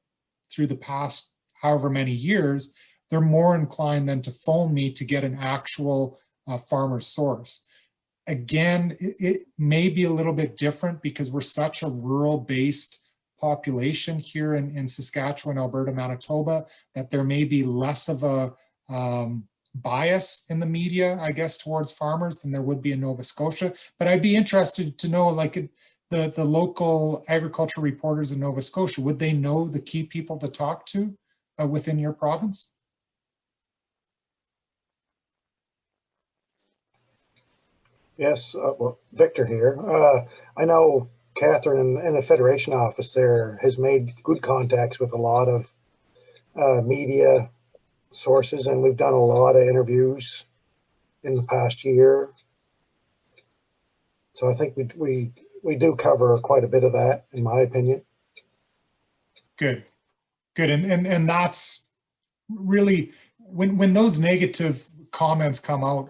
through the past however many years, they're more inclined than to phone me to get an actual farmer source. Again, it may be a little bit different because we're such a rural-based population here in Saskatchewan, Alberta, Manitoba, that there may be less of a bias in the media, I guess, towards farmers than there would be in Nova Scotia. But I'd be interested to know, like, the local agriculture reporters in Nova Scotia, would they know the key people to talk to within your province? Yes, well, Victor here. I know Catherine in the Federation office there has made good contacts with a lot of media sources, and we've done a lot of interviews in the past year. So I think we do cover quite a bit of that, in my opinion. Good, good, and that's really when those negative comments come out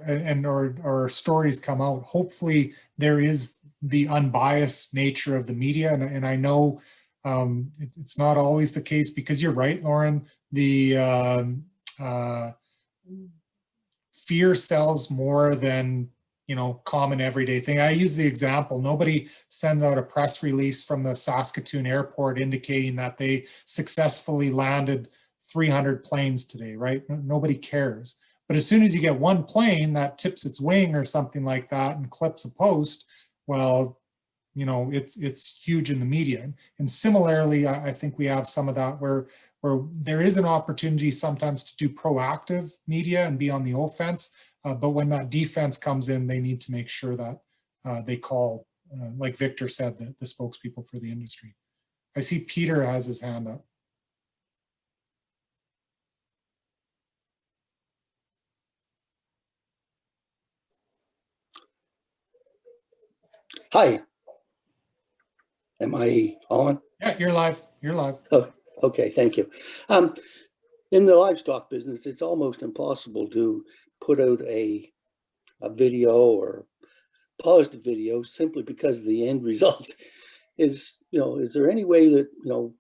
or stories come out, hopefully there is the unbiased nature of the media, and I know it's not always the case, because you're right, Lauren, the fear sells more than, you know, common everyday thing. I use the example, nobody sends out a press release from the Saskatoon airport indicating that they successfully landed 300 planes today, right? Nobody cares. But as soon as you get one plane that tips its wing or something like that and clips a post, well, you know, it's huge in the media. And similarly, I think we have some of that where there is an opportunity sometimes to do proactive media and be on the offense. But when that defense comes in, they need to make sure that they call, like Victor said, the spokespeople for the industry. I see Peter has his hand up. Hi. Am I on? Yeah, you're live. You're live. Oh, okay, thank you. In the livestock business, it's almost impossible to put out a video or positive video simply because the end result is, you know, is there any way that, you know,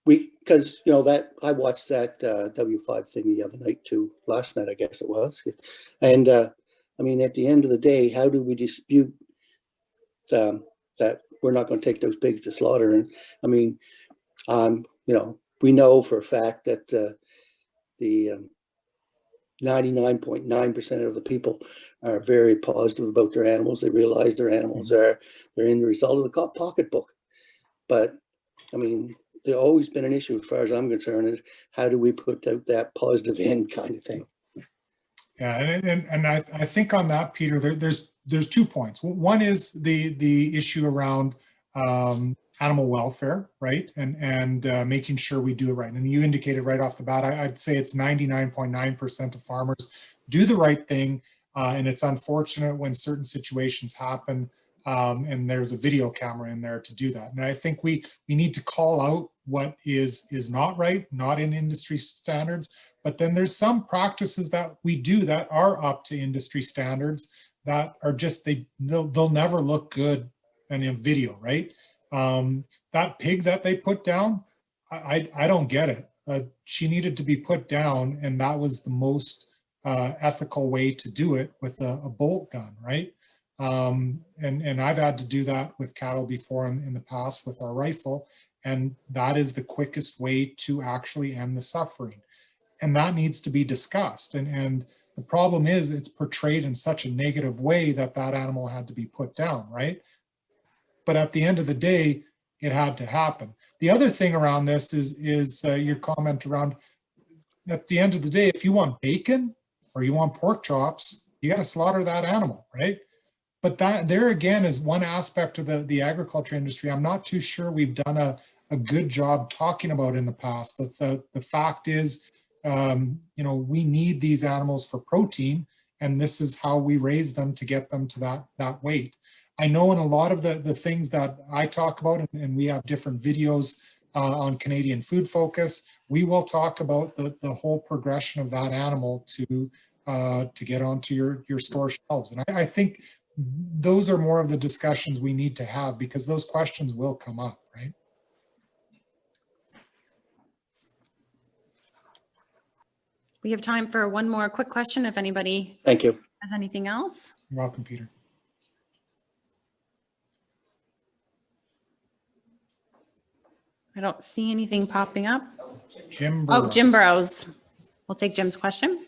because, you know, that I watched that W5 thing the other night too, last night, I guess it was. And I mean, at the end of the day, how do we dispute that we're not going to take those pigs to slaughter? And I mean, you know, we know for a fact that the 99.9% of the people are very positive about their animals. They realize their animals they're in the result of the pocketbook. But I mean, there's always been an issue as far as I'm concerned, is how do we put out that positive end kind of thing? Yeah, and I think on that, Peter, there's 2 points. One is the issue around animal welfare, right, and making sure we do it right. And you indicated right off the bat, I'd say it's 99.9% of farmers do the right thing, and it's unfortunate when certain situations happen and there's a video camera in there to do that. And I think we need to call out what is not right, not in industry standards. But then there's some practices that we do that are up to industry standards that are just, they'll never look good in a video, right? That pig that they put down, I don't get it. she needed to be put down, and that was the most ethical way to do it, with a bolt gun, right? And I've had to do that with cattle before in the past with our rifle, and that is the quickest way to actually end the suffering. And that needs to be discussed. And the problem is it's portrayed in such a negative way that that animal had to be put down, right? But at the end of the day, it had to happen. The other thing around this is your comment around, at the end of the day, if you want bacon or you want pork chops, you got to slaughter that animal, right? But that there again is one aspect of the agriculture industry I'm not too sure we've done a good job talking about in the past. That the fact is, you know, we need these animals for protein, and this is how we raise them to get them to that weight. I know in a lot of the things that I talk about, and we have different videos on Canadian Food Focus, we will talk about the whole progression of that animal to get onto your store shelves. And I think those are more of the discussions we need to have, because those questions will come up, right? We have time for one more quick question if anybody Thank you. has anything else. You're welcome, Peter. I don't see anything popping up. Jim Oh, Burrows. Jim Burrows. We'll take Jim's question.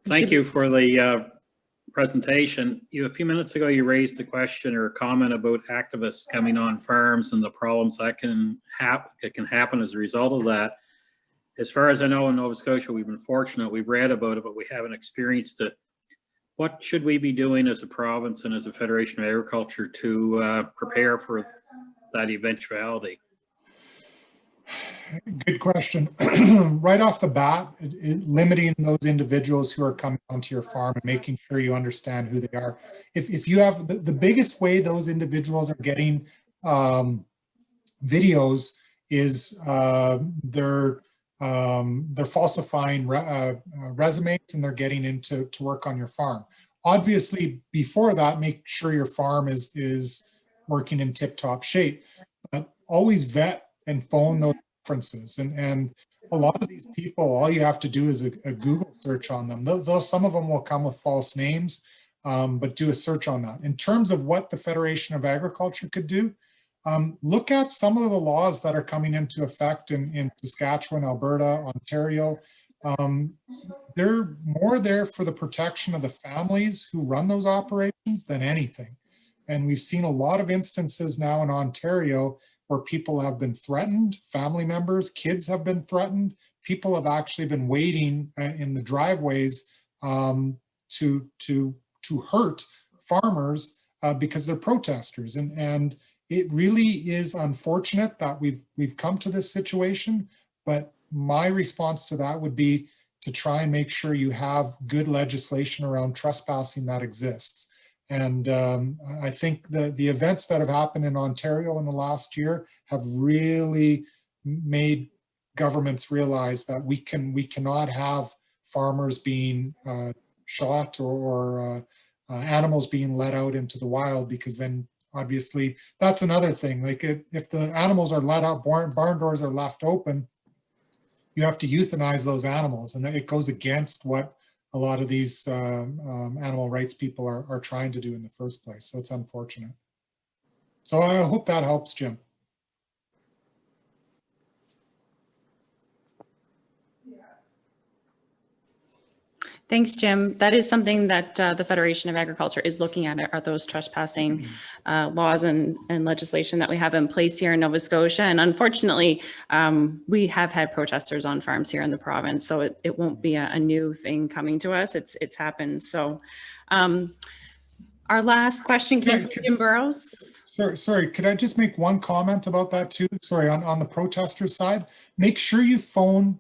Thank you for the presentation. A few minutes ago, you raised a question or a comment about activists coming on farms and the problems that can happen as a result of that. As far as I know, in Nova Scotia, we've been fortunate. We've read about it, but we haven't experienced it. What should we be doing as a province and as a Federation of Agriculture to prepare for that eventuality? Good question. Right off the bat, limiting those individuals who are coming onto your farm and making sure you understand who they are. If you have the biggest way those individuals are getting videos is they're falsifying resumes, and they're getting into work on your farm. Obviously, before that, make sure your farm is working in tip-top shape. But always vet and phone those references. And a lot of these people, all you have to do is a Google search on them. Though some of them will come with false names, but do a search on that. In terms of what the Federation of Agriculture could do, look at some of the laws that are coming into effect in Saskatchewan, Alberta, Ontario. They're more there for the protection of the families who run those operations than anything. And we've seen a lot of instances now in Ontario where people have been threatened, family members, kids have been threatened. People have actually been waiting in the driveways to hurt farmers because they're protesters. And it really is unfortunate that we've come to this situation, but my response to that would be to try and make sure you have good legislation around trespassing that exists. And I think the events that have happened in Ontario in the last year have really made governments realize that we cannot have farmers being shot or animals being let out into the wild, because then obviously that's another thing. Like if the animals are let out, barn doors are left open, you have to euthanize those animals, and it goes against what a lot of these animal rights people are trying to do in the first place. So it's unfortunate. So I hope that helps, Jim. Thanks, Jim. That is something that the Federation of Agriculture is looking at, are those trespassing laws and legislation that we have in place here in Nova Scotia. And unfortunately, we have had protesters on farms here in the province, so it won't be a new thing coming to us. It's happened. So our last question came from Jim Burrows. Sorry, could I just make one comment about that too? Sorry, on the protester side, make sure you phone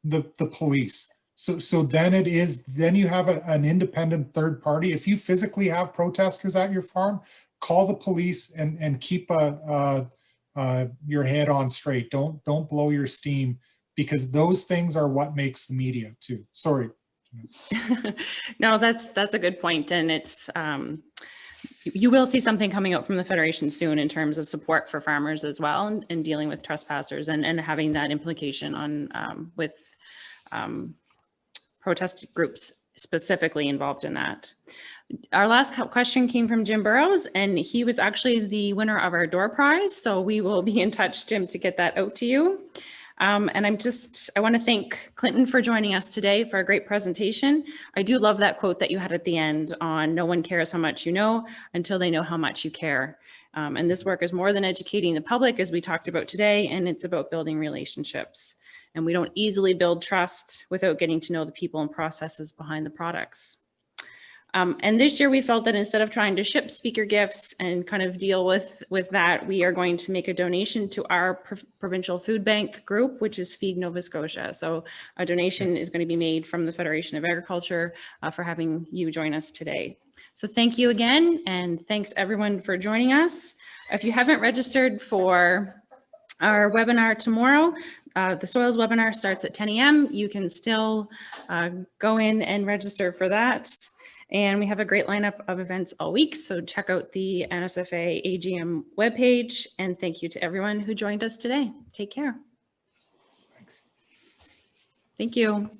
the police. So then you have an independent third party. If you physically have protesters at your farm, call the police and keep your head on straight. Don't blow your steam, because those things are what makes the media too. Sorry. No, that's a good point. And it's, you will see something coming out from the Federation soon in terms of support for farmers as well, and dealing with trespassers and having that implication on with protest groups specifically involved in that. Our last question came from Jim Burrows, and he was actually the winner of our door prize. So we will be in touch, Jim, to get that out to you. And I want to thank Clinton for joining us today for a great presentation. I do love that quote that you had at the end on no one cares how much you know until they know how much you care. And this work is more than educating the public, as we talked about today, and it's about building relationships. And we don't easily build trust without getting to know the people and processes behind the products. And this year we felt that instead of trying to ship speaker gifts and kind of deal with that, we are going to make a donation to our provincial food bank group, which is Feed Nova Scotia. So a donation is going to be made from the Federation of Agriculture for having you join us today. So thank you again, and thanks everyone for joining us. If you haven't registered for our webinar tomorrow, the soils webinar starts at 10 a.m. You can still go in and register for that. And we have a great lineup of events all week, so check out the NSFA AGM webpage. And thank you to everyone who joined us today. Take care. Thanks. Thank you.